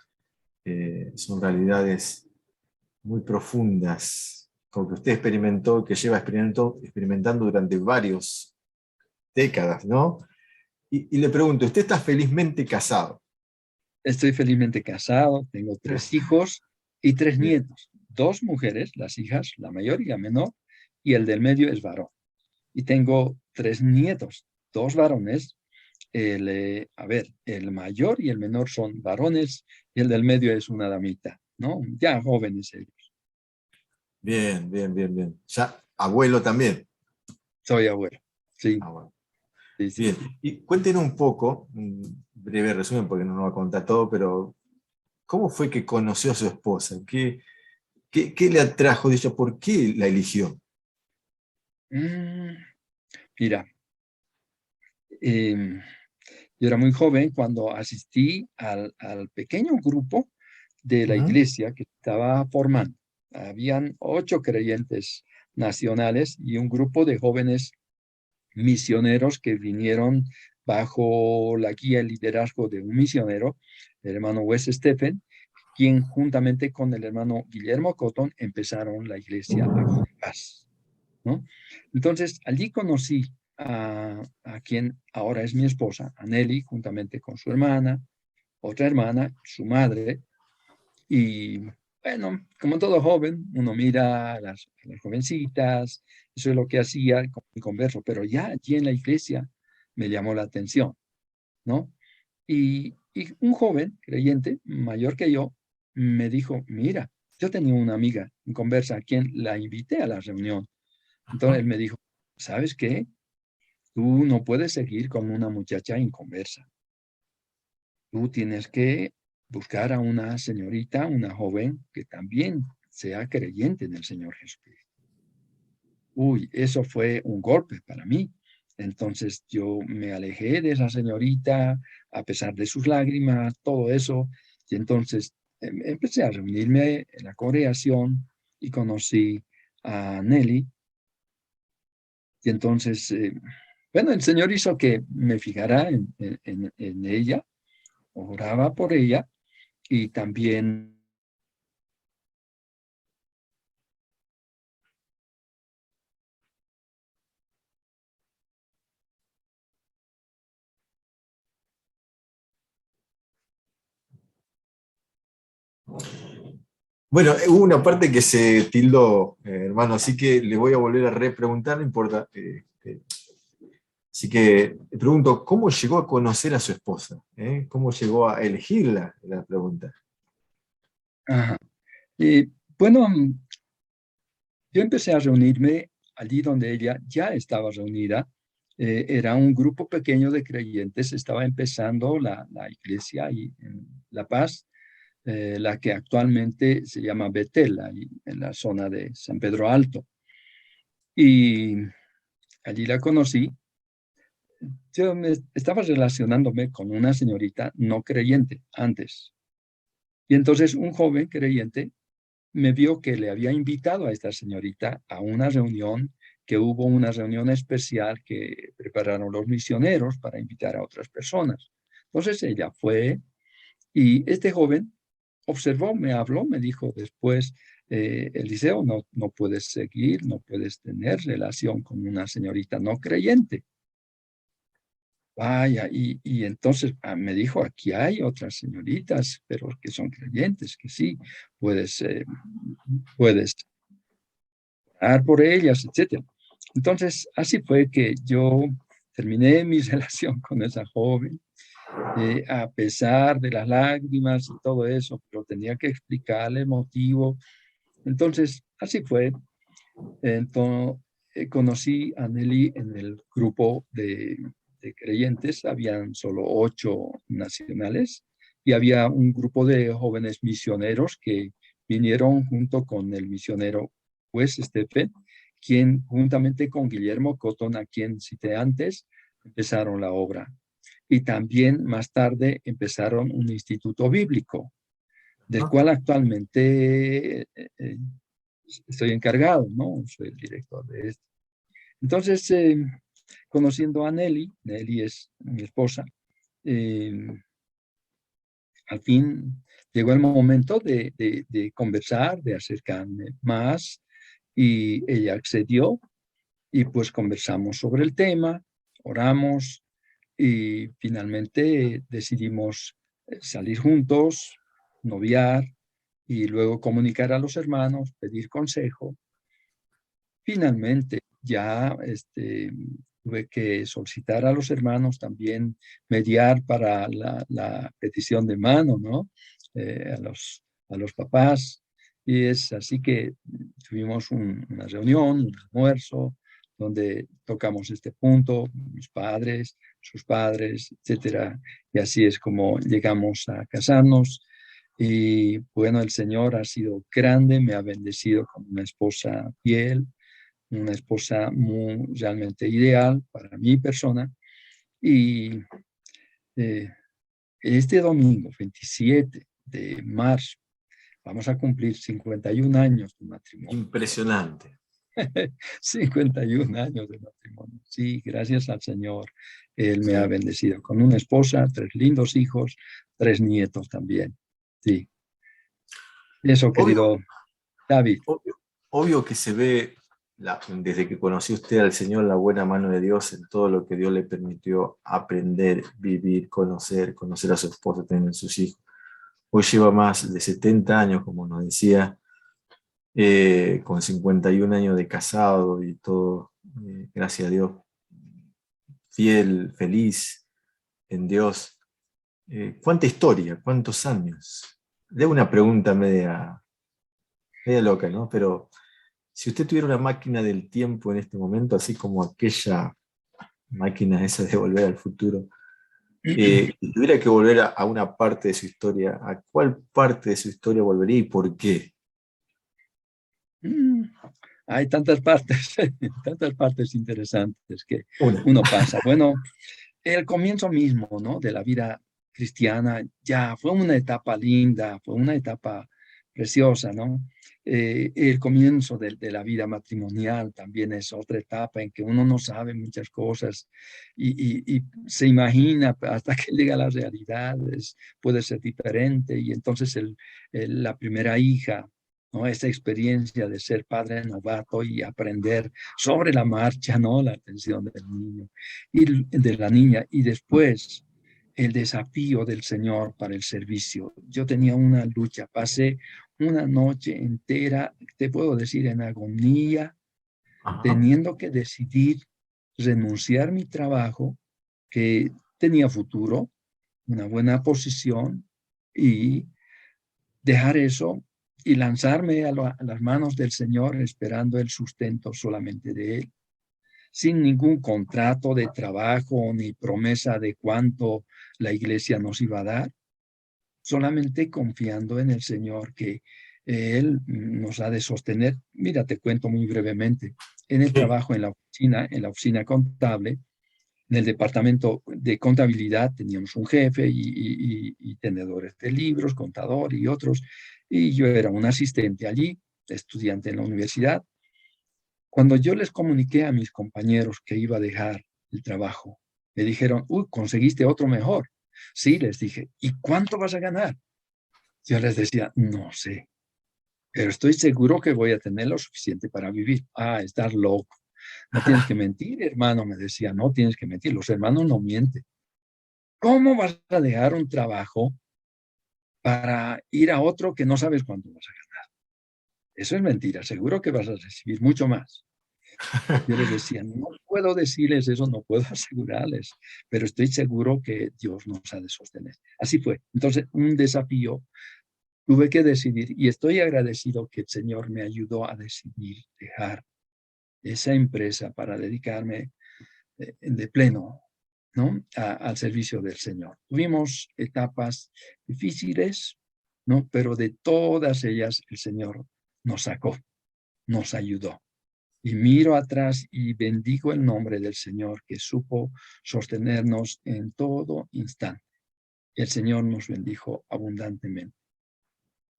Son realidades muy profundas, como que usted experimentó, que lleva experimentando durante varias décadas, ¿no? Y le pregunto, ¿usted está felizmente casado? Estoy felizmente casado, tengo 3 hijos y 3 nietos. 2 mujeres, las hijas, la mayor y la menor, y el del medio es varón. Y tengo 3 nietos, 2 varones. El mayor y el menor son varones y el del medio es una damita, ¿no? Ya jóvenes ellos. Bien, bien, bien, bien. Ya, abuelo también. Soy abuelo. Sí, Ah, bueno. sí, sí, Bien. sí. Y cuéntenos un poco, un breve resumen, porque no nos va a contar todo, pero ¿cómo fue que conoció a su esposa? ¿Qué le atrajo de ella? ¿Por qué la eligió? Mm, mira, em, yo era muy joven cuando asistí al pequeño grupo de la Ujú. iglesia que estaba formando. Habían 8 creyentes nacionales y un grupo de jóvenes misioneros que vinieron bajo la guía y liderazgo de un misionero, el hermano Wes Stephen, quien juntamente con el hermano Guillermo Cotton empezaron la iglesia aquí de Paz, ¿no? Entonces, allí conocí a quien ahora es mi esposa, a Nelly, juntamente con su hermana, otra hermana, su madre, y bueno, como todo joven, uno mira a las jovencitas, eso es lo que hacía y converso, pero ya allí en la iglesia me llamó la atención, ¿no? Y un joven creyente, mayor que yo, me dijo, mira, yo tenía una amiga en conversa a quien la invité a la reunión. Entonces él me dijo, ¿sabes qué? Tú no puedes seguir con una muchacha inconversa. Tú tienes que buscar a una señorita, una joven que también sea creyente en el Señor Jesucristo. Uy, eso fue un golpe para mí. Entonces yo me alejé de esa señorita a pesar de sus lágrimas, todo eso. Y entonces empecé a reunirme en la congregación y conocí a Nelly. Y entonces, bueno, el Señor hizo que me fijara en ella, oraba por ella y también. Bueno, hubo una parte que se tildó, hermano, así que le voy a volver a repreguntar, no importa. Así que te pregunto, ¿cómo llegó a conocer a su esposa? ¿Cómo llegó a elegirla? La pregunta. Ajá. Y bueno, yo empecé a reunirme allí donde ella ya estaba reunida. Era un grupo pequeño de creyentes, estaba empezando la iglesia ahí en La Paz, la que actualmente se llama Betel, ahí en la zona de San Pedro Alto. Y allí la conocí. Estaba relacionándome con una señorita no creyente antes. Y entonces un joven creyente me vio que le había invitado a esta señorita a una reunión, que hubo una reunión especial que prepararon los misioneros para invitar a otras personas. Entonces ella fue y este joven observó, me habló, me dijo después, Eliseo, no puedes seguir, no puedes tener relación con una señorita no creyente. Vaya, y entonces me dijo, aquí hay otras señoritas, pero que son creyentes, que sí, puedes orar por ellas, etcétera. Entonces, así fue que yo terminé mi relación con esa joven, a pesar de las lágrimas y todo eso, pero tenía que explicarle el motivo. Entonces, así fue. Entonces, conocí a Nelly en el grupo de creyentes, habían solo 8 nacionales y había un grupo de jóvenes misioneros que vinieron junto con el misionero Wes Stephen, quien juntamente con Guillermo Cotton, a quien cité antes, empezaron la obra. Y también más tarde empezaron un instituto bíblico, del Ajá. cual actualmente estoy encargado, ¿no? Soy el director de esto. Entonces, conociendo a Nelly, Nelly es mi esposa, eh, al fin llegó el momento de conversar, de acercarme más, y ella accedió, y pues conversamos sobre el tema, oramos, y finalmente decidimos salir juntos, noviar, y luego comunicar a los hermanos, pedir consejo. Finalmente, ya tuve que solicitar a los hermanos también mediar para la petición de mano, ¿no? A los papás. Y es así que tuvimos una reunión, un almuerzo, donde tocamos este punto, mis padres, sus padres, etcétera. Y así es como llegamos a casarnos. Y bueno, el Señor ha sido grande, me ha bendecido con una esposa fiel, una esposa muy, realmente ideal para mi persona. Y eh, este domingo, 27 de marzo, vamos a cumplir 51 años de matrimonio. Impresionante. 51 años de matrimonio. Sí, gracias al Señor. Él me ha Sí. bendecido con una esposa, 3 lindos hijos, 3 nietos también. Sí. Eso, Obvio, querido David. obvio que se ve, desde que conoció usted al Señor, la buena mano de Dios en todo lo que Dios le permitió aprender, vivir, conocer a su esposa, tener sus hijos. Hoy lleva más de 70 años, como nos decía, con 51 años de casado y todo, gracias a Dios, fiel, feliz en Dios. ¿Cuánta historia? ¿Cuántos años? Le hago una pregunta media loca, ¿no? Pero si usted tuviera una máquina del tiempo en este momento, así como aquella máquina esa de volver al futuro, y tuviera que volver a una parte de su historia, ¿a cuál parte de su historia volvería y por qué? Mm, Hay tantas partes, tantas partes interesantes que Una. uno pasa. Bueno, el comienzo mismo, ¿no? De la vida cristiana ya fue una etapa linda, fue una etapa preciosa, ¿no? El comienzo de la vida matrimonial también es otra etapa en que uno no sabe muchas cosas y se imagina hasta que llega a la realidad, puede ser diferente. Y entonces la primera hija, ¿no? Esa experiencia de ser padre novato y aprender sobre la marcha, ¿no? La atención del niño y de la niña, y después el desafío del Señor para el servicio. Yo tenía una lucha, pasé una noche entera, te puedo decir, en agonía, Ajá. teniendo que decidir renunciar mi trabajo, que tenía futuro, una buena posición, y dejar eso y lanzarme a las manos del Señor esperando el sustento solamente de Él, sin ningún contrato de trabajo ni promesa de cuánto la iglesia nos iba a dar, solamente confiando en el Señor que Él nos ha de sostener. Mira, te cuento muy brevemente. En el Sí. trabajo en la oficina contable, en el departamento de contabilidad teníamos un jefe y tenedores de libros, contador y otros, y yo era un asistente allí, estudiante en la universidad. Cuando yo les comuniqué a mis compañeros que iba a dejar el trabajo, me dijeron, uy, conseguiste otro mejor. Sí, les dije, ¿y cuánto vas a ganar? Yo les decía, no sé, pero estoy seguro que voy a tener lo suficiente para vivir. Ah, estás loco. No tienes que mentir, hermano, me decía, no tienes que mentir. Los hermanos no mienten. ¿Cómo vas a dejar un trabajo para ir a otro que no sabes cuánto vas a ganar? Eso es mentira. Seguro que vas a recibir mucho más. Yo les decía, no puedo decirles eso, no puedo asegurarles, pero estoy seguro que Dios nos ha de sostener. Así fue. Entonces, un desafío, tuve que decidir y estoy agradecido que el Señor me ayudó a decidir dejar esa empresa para dedicarme de pleno, ¿no? Al servicio del Señor. Tuvimos etapas difíciles, ¿no? Pero de todas ellas el Señor nos sacó, nos ayudó. Y miro atrás y bendigo el nombre del Señor que supo sostenernos en todo instante. El Señor nos bendijo abundantemente.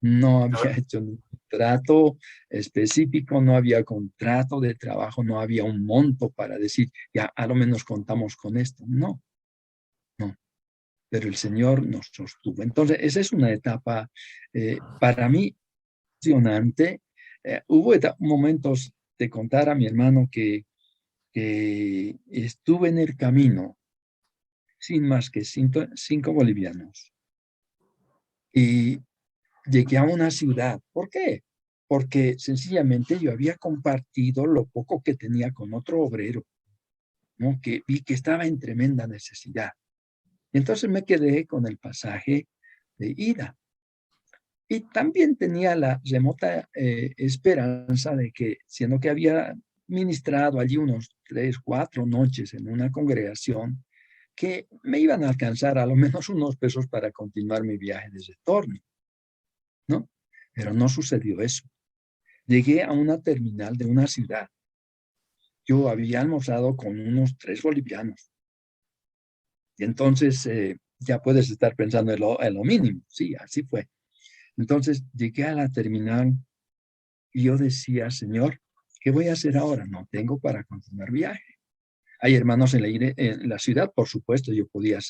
No había hecho ningún trato específico, no había contrato de trabajo, no había un monto para decir, ya a lo menos contamos con esto. No, no, pero el Señor nos sostuvo. Entonces, esa es una etapa para mí emocionante. Hubo momentos de contar a mi hermano que estuve en el camino sin más que cinco bolivianos y llegué a una ciudad. ¿Por qué? Porque sencillamente yo había compartido lo poco que tenía con otro obrero, ¿no? Que vi que estaba en tremenda necesidad. Entonces me quedé con el pasaje de ida. Y también tenía la remota esperanza de que, siendo que había ministrado allí unos 3, 4 noches en una congregación, que me iban a alcanzar a lo menos unos pesos para continuar mi viaje de retorno, ¿no? Pero no sucedió eso. Llegué a una terminal de una ciudad. Yo había almorzado con unos 3 bolivianos. Y entonces ya puedes estar pensando en lo mínimo. Sí, así fue. Entonces llegué a la terminal y yo decía, Señor, ¿qué voy a hacer ahora? No tengo para continuar viaje. Hay hermanos en la ciudad, por supuesto, yo podía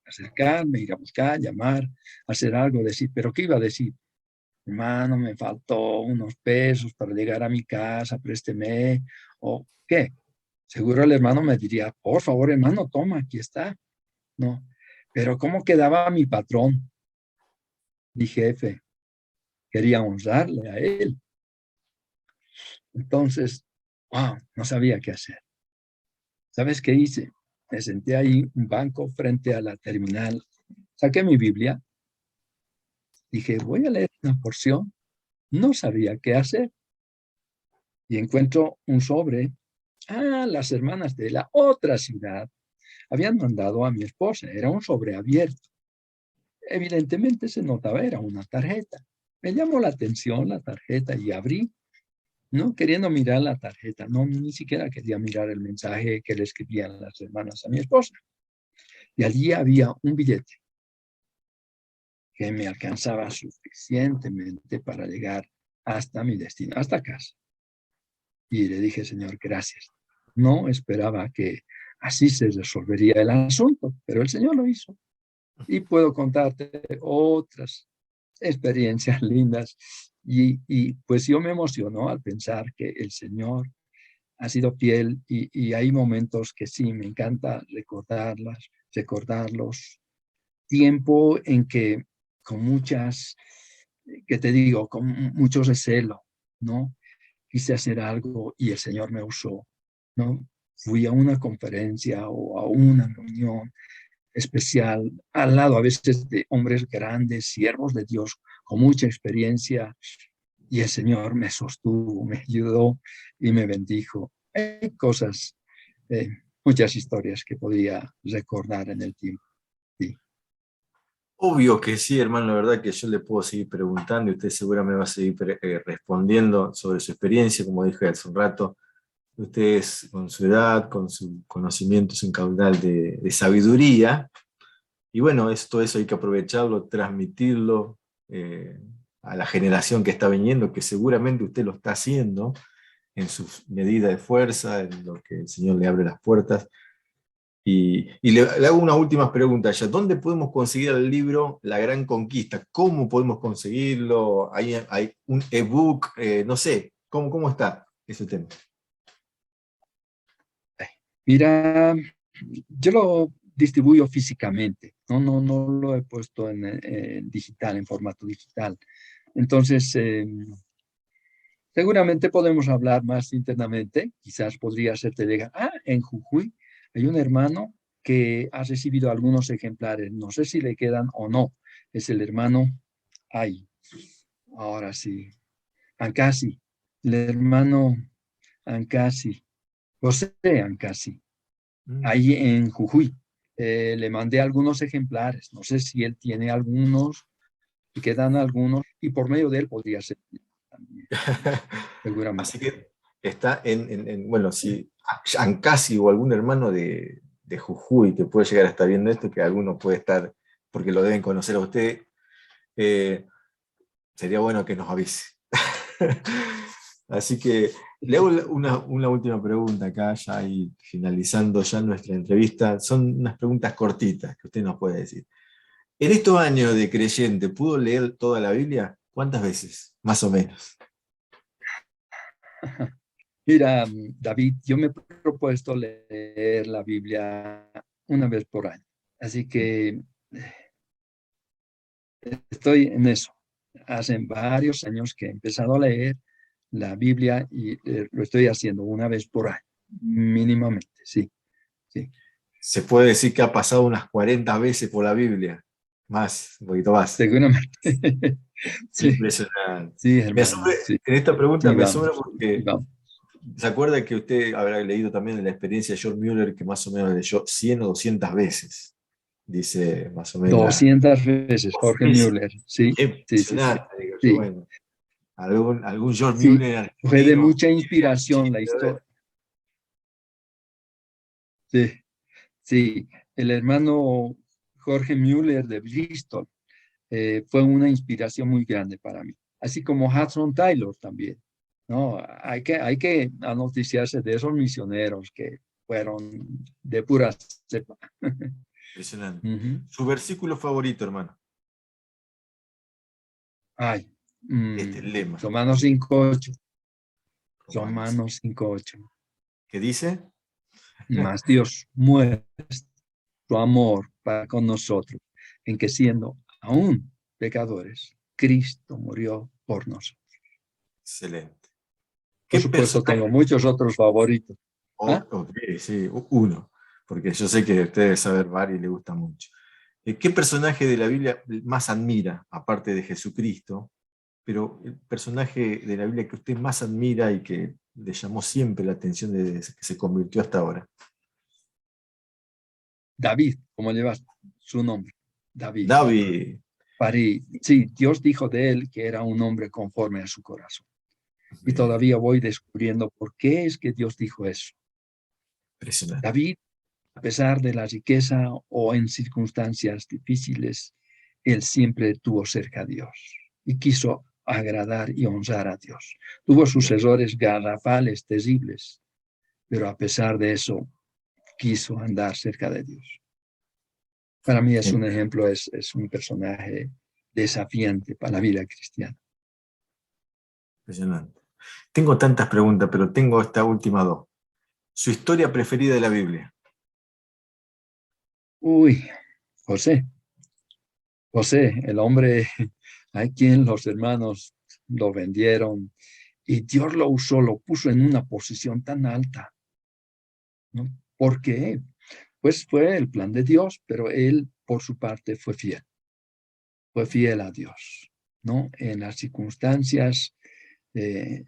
acercarme, ir a buscar, llamar, hacer algo, decir, pero ¿qué iba a decir? hermano, me faltó unos pesos para llegar a mi casa, présteme, o qué. Seguro el hermano me diría, por favor, hermano, toma, aquí está. No, pero ¿cómo quedaba mi patrón, mi jefe? Quería honrarle a él. Entonces, wow, no sabía qué hacer. ¿Sabes qué hice? Me senté ahí, un banco frente a la terminal, saqué mi Biblia, dije, voy a leer una porción, no sabía qué hacer, y encuentro un sobre. Ah, las hermanas de la otra ciudad habían mandado a mi esposa, era un sobre abierto. Evidentemente se notaba, era una tarjeta. Me llamó la atención la tarjeta y abrí, no queriendo mirar la tarjeta, no, ni siquiera quería mirar el mensaje que le escribían las hermanas a mi esposa. Y allí había un billete que me alcanzaba suficientemente para llegar hasta mi destino, hasta casa. Y le dije, Señor, gracias. No esperaba que así se resolvería el asunto, pero el Señor lo hizo. Y puedo contarte otras experiencias lindas. Y pues yo me emociono al pensar que el Señor ha sido fiel y hay momentos que sí, me encanta recordarlos. Tiempo en que con muchas, que te digo, con mucho recelo, ¿no? Quise hacer algo y el Señor me usó, ¿no? Fui a una conferencia o a una reunión especial, al lado a veces de hombres grandes, siervos de Dios, con mucha experiencia, y el Señor me sostuvo, me ayudó y me bendijo. Hay cosas, eh, muchas historias que podía recordar en el tiempo. Sí. Obvio que sí, hermano, la verdad que yo le puedo seguir preguntando y usted seguramente va a seguir respondiendo sobre su experiencia, como dije hace un rato. Ustedes con su edad, con su conocimiento, su caudal de sabiduría, y bueno, todo eso hay que aprovecharlo, transmitirlo a la generación que está viniendo, que seguramente usted lo está haciendo en su medida de fuerza, en lo que el Señor le abre las puertas. Y le hago una última pregunta ya. ¿Dónde podemos conseguir el libro La Gran Conquista? ¿Cómo podemos conseguirlo? ¿Hay un ebook? No sé, ¿cómo está ese tema? Mira, yo lo distribuyo físicamente, no lo he puesto en digital, en formato digital. Entonces, seguramente podemos hablar más internamente, quizás podría hacerte llegar. Ah, en Jujuy hay un hermano que ha recibido algunos ejemplares, no sé si le quedan o no, es el hermano, ay, ahora sí, Ancasi, el hermano Ancasi, José Ancasi, Mm. ahí en Jujuy. Le mandé algunos ejemplares, no sé si él tiene algunos, y quedan algunos, y por medio de él podría ser también, seguramente. Así que está bueno, si Ancasi o algún hermano de Jujuy que puede llegar a estar viendo esto, que alguno puede estar, porque lo deben conocer a usted, eh, sería bueno que nos avise. Así que le hago una última pregunta acá, ya y finalizando ya nuestra entrevista. Son unas preguntas cortitas que usted nos puede decir. En estos años de creyente, ¿pudo leer toda la Biblia? ¿Cuántas veces? Más o menos. Mira, David, yo me he propuesto leer la Biblia una vez por año, así que estoy en eso. Hace varios años que he empezado a leer la Biblia y lo estoy haciendo una vez por año, mínimamente, sí, sí. Se puede decir que ha pasado unas 40 veces por la Biblia. Más, un poquito más. Seguramente. Sí, Impresionante. sí, Me asombra, hermano, sí, en esta pregunta sí, me asombra vamos, sí, porque vamos. ¿se acuerda que usted habrá leído también de la experiencia de George Mueller, que más o menos leyó 100 o 200 veces? Dice más o menos la 200 veces, Jorge veces. Müller, sí, Qué sí, sí, sí, impresionante, digo yo, sí, bueno, algún George sí. Mueller Fue de argentino. mucha inspiración la historia. Sí, sí, el hermano Jorge Müller de Bristol fue una inspiración muy grande para mí, así como Hudson Taylor también, ¿no? Hay que anoticiarse de esos misioneros que fueron de pura cepa. Impresionante. Ujú. Su versículo favorito, hermano. Ay. Este es el lema. Romanos 5:8. Romanos. Romanos 5:8. ¿Qué dice? Mas Dios muestra su amor para con nosotros, en que siendo aún pecadores, Cristo murió por nosotros. Excelente. Por ¿Qué supuesto, tengo personaje? muchos otros favoritos. ¿Ah? Ok, sí, uno, porque yo sé que usted debe saber varios y le gusta mucho. ¿Qué personaje de la Biblia más admira, aparte de Jesucristo, pero el personaje de la Biblia que usted más admira y que le llamó siempre la atención desde que se convirtió hasta ahora? David, ¿cómo llevas su nombre? David. David. Sí, Dios dijo de él que era un hombre conforme a su corazón. Y todavía voy descubriendo por qué es que Dios dijo eso. Impresionante. David, a pesar de la riqueza o en circunstancias difíciles, él siempre tuvo cerca a Dios y quiso agradar y honrar a Dios. Tuvo sus errores garrafales, terribles, pero a pesar de eso, quiso andar cerca de Dios. Para mí es un ejemplo, es un personaje desafiante para la vida cristiana. Impresionante. Tengo tantas preguntas, pero tengo esta última dos. ¿Su historia preferida de la Biblia? Uy, José. José, el hombre a quien los hermanos lo vendieron y Dios lo usó, lo puso en una posición tan alta, ¿no? ¿Por qué? Pues fue el plan de Dios, pero él por su parte fue fiel a Dios, ¿no? En las circunstancias eh,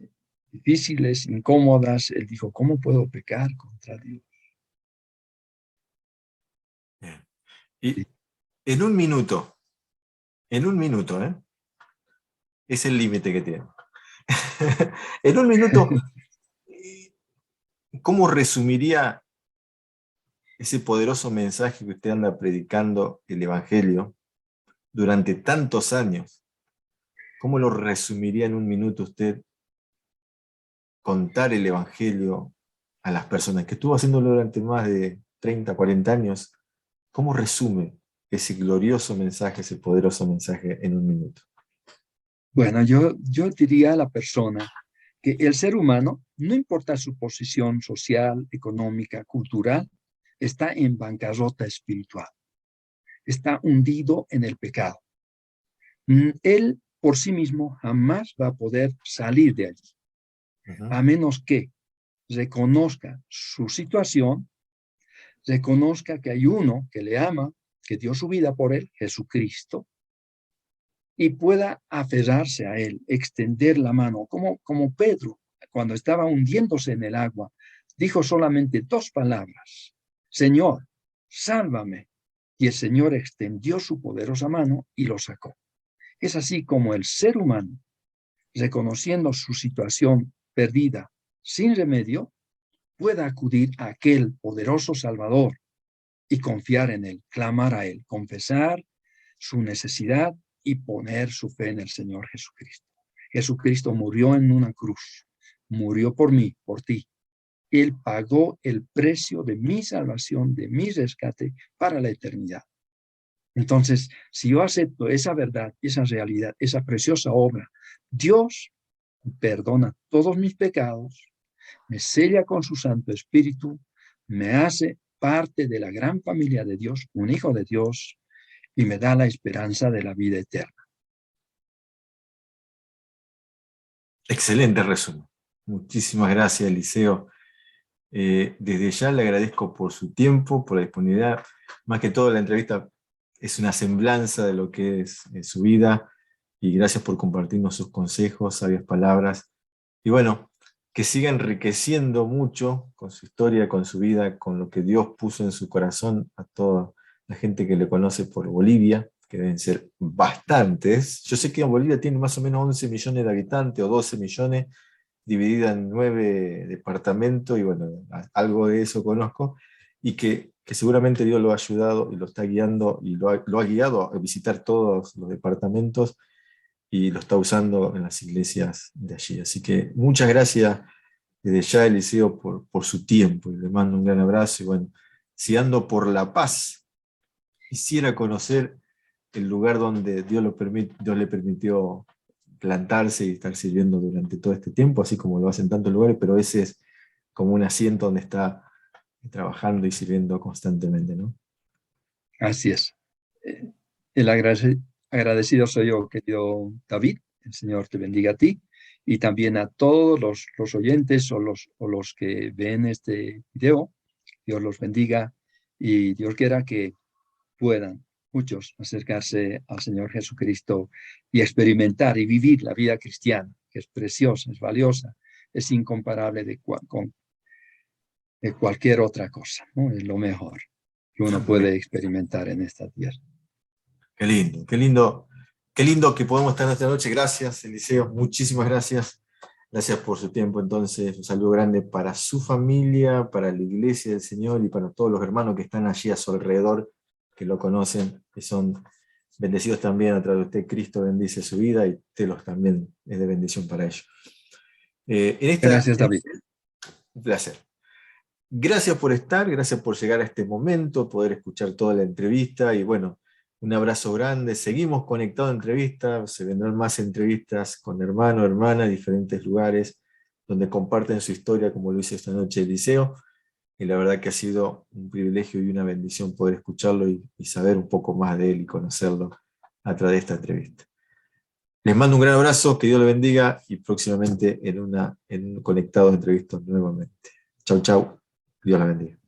difíciles, incómodas, él dijo, ¿cómo puedo pecar contra Dios? Bien. Y en un minuto, ¿eh? Es el límite que tiene. En un minuto, ¿cómo resumiría ese poderoso mensaje que usted anda predicando, el Evangelio, durante tantos años? ¿Cómo lo resumiría en un minuto usted contar el Evangelio a las personas que estuvo haciéndolo durante más de 30, 40 años? ¿Cómo resume ese glorioso mensaje, ese poderoso mensaje en un minuto? Bueno, yo diría a la persona que el ser humano, no importa su posición social, económica, cultural, está en bancarrota espiritual, está hundido en el pecado. Él por sí mismo jamás va a poder salir de allí, a menos que reconozca su situación, reconozca que hay uno que le ama, que dio su vida por él, Jesucristo, y pueda aferrarse a él, extender la mano, como Pedro, cuando estaba hundiéndose en el agua, dijo solamente dos palabras: Señor, sálvame. Y el Señor extendió su poderosa mano y lo sacó. Es así como el ser humano, reconociendo su situación perdida, sin remedio, pueda acudir a aquel poderoso Salvador y confiar en él, clamar a él, confesar su necesidad y poner su fe en el Señor Jesucristo. Jesucristo murió en una cruz, murió por mí, por ti. Él pagó el precio de mi salvación, de mi rescate para la eternidad. Entonces, si yo acepto esa verdad, esa realidad, esa preciosa obra, Dios perdona todos mis pecados, me sella con su Santo Espíritu, me hace parte de la gran familia de Dios, un hijo de Dios, y me da la esperanza de la vida eterna. Excelente resumen. Muchísimas gracias, Eliseo. Desde ya le agradezco por su tiempo, por la disponibilidad. Más que todo, la entrevista es una semblanza de lo que es su vida, y gracias por compartirnos sus consejos, sabias palabras. Y bueno, que siga enriqueciendo mucho con su historia, con su vida, con lo que Dios puso en su corazón a toda la gente que le conoce por Bolivia, que deben ser bastantes. Yo sé que Bolivia tiene más o menos 11 millones de habitantes o 12 millones, dividida en 9 departamentos, y bueno, algo de eso conozco, y que seguramente Dios lo ha ayudado y lo está guiando, y lo ha guiado a visitar todos los departamentos, y lo está usando en las iglesias de allí. Así que muchas gracias desde ya, Eliseo, por su tiempo, y le mando un gran abrazo. Y bueno, si ando por La Paz, quisiera conocer el lugar donde Dios le permitió plantarse y estar sirviendo durante todo este tiempo, así como lo hacen en tantos lugares, pero ese es como un asiento donde está trabajando y sirviendo constantemente, ¿no? Así es. Eh, El agradecido soy yo, querido David. El Señor te bendiga a ti y también a todos los oyentes o los que ven este video. Dios los bendiga y Dios quiera que puedan muchos acercarse al Señor Jesucristo y experimentar y vivir la vida cristiana, que es preciosa, es valiosa, es incomparable de cualquier otra cosa, ¿no? Es lo mejor que uno Amén. puede experimentar en esta tierra. Qué lindo, qué lindo, qué lindo que podemos estar esta noche. Gracias, Eliseo, muchísimas gracias. Gracias por su tiempo. Entonces, un saludo grande para su familia, para la iglesia del Señor y para todos los hermanos que están allí a su alrededor, que lo conocen, que son bendecidos también a través de usted. Cristo bendice su vida y telos también es de bendición para ellos. Gracias, David. Un placer. Gracias por estar, gracias por llegar a este momento, poder escuchar toda la entrevista y bueno, un abrazo grande. Seguimos conectados a entrevistas, se vendrán más entrevistas con hermano, hermana, diferentes lugares donde comparten su historia, como lo hice esta noche Eliseo. Y la verdad que ha sido un privilegio y una bendición poder escucharlo y saber un poco más de él y conocerlo a través de esta entrevista. Les mando un gran abrazo, que Dios le bendiga y próximamente en Conectados Entrevistas nuevamente. Chau, chau. Dios la bendiga.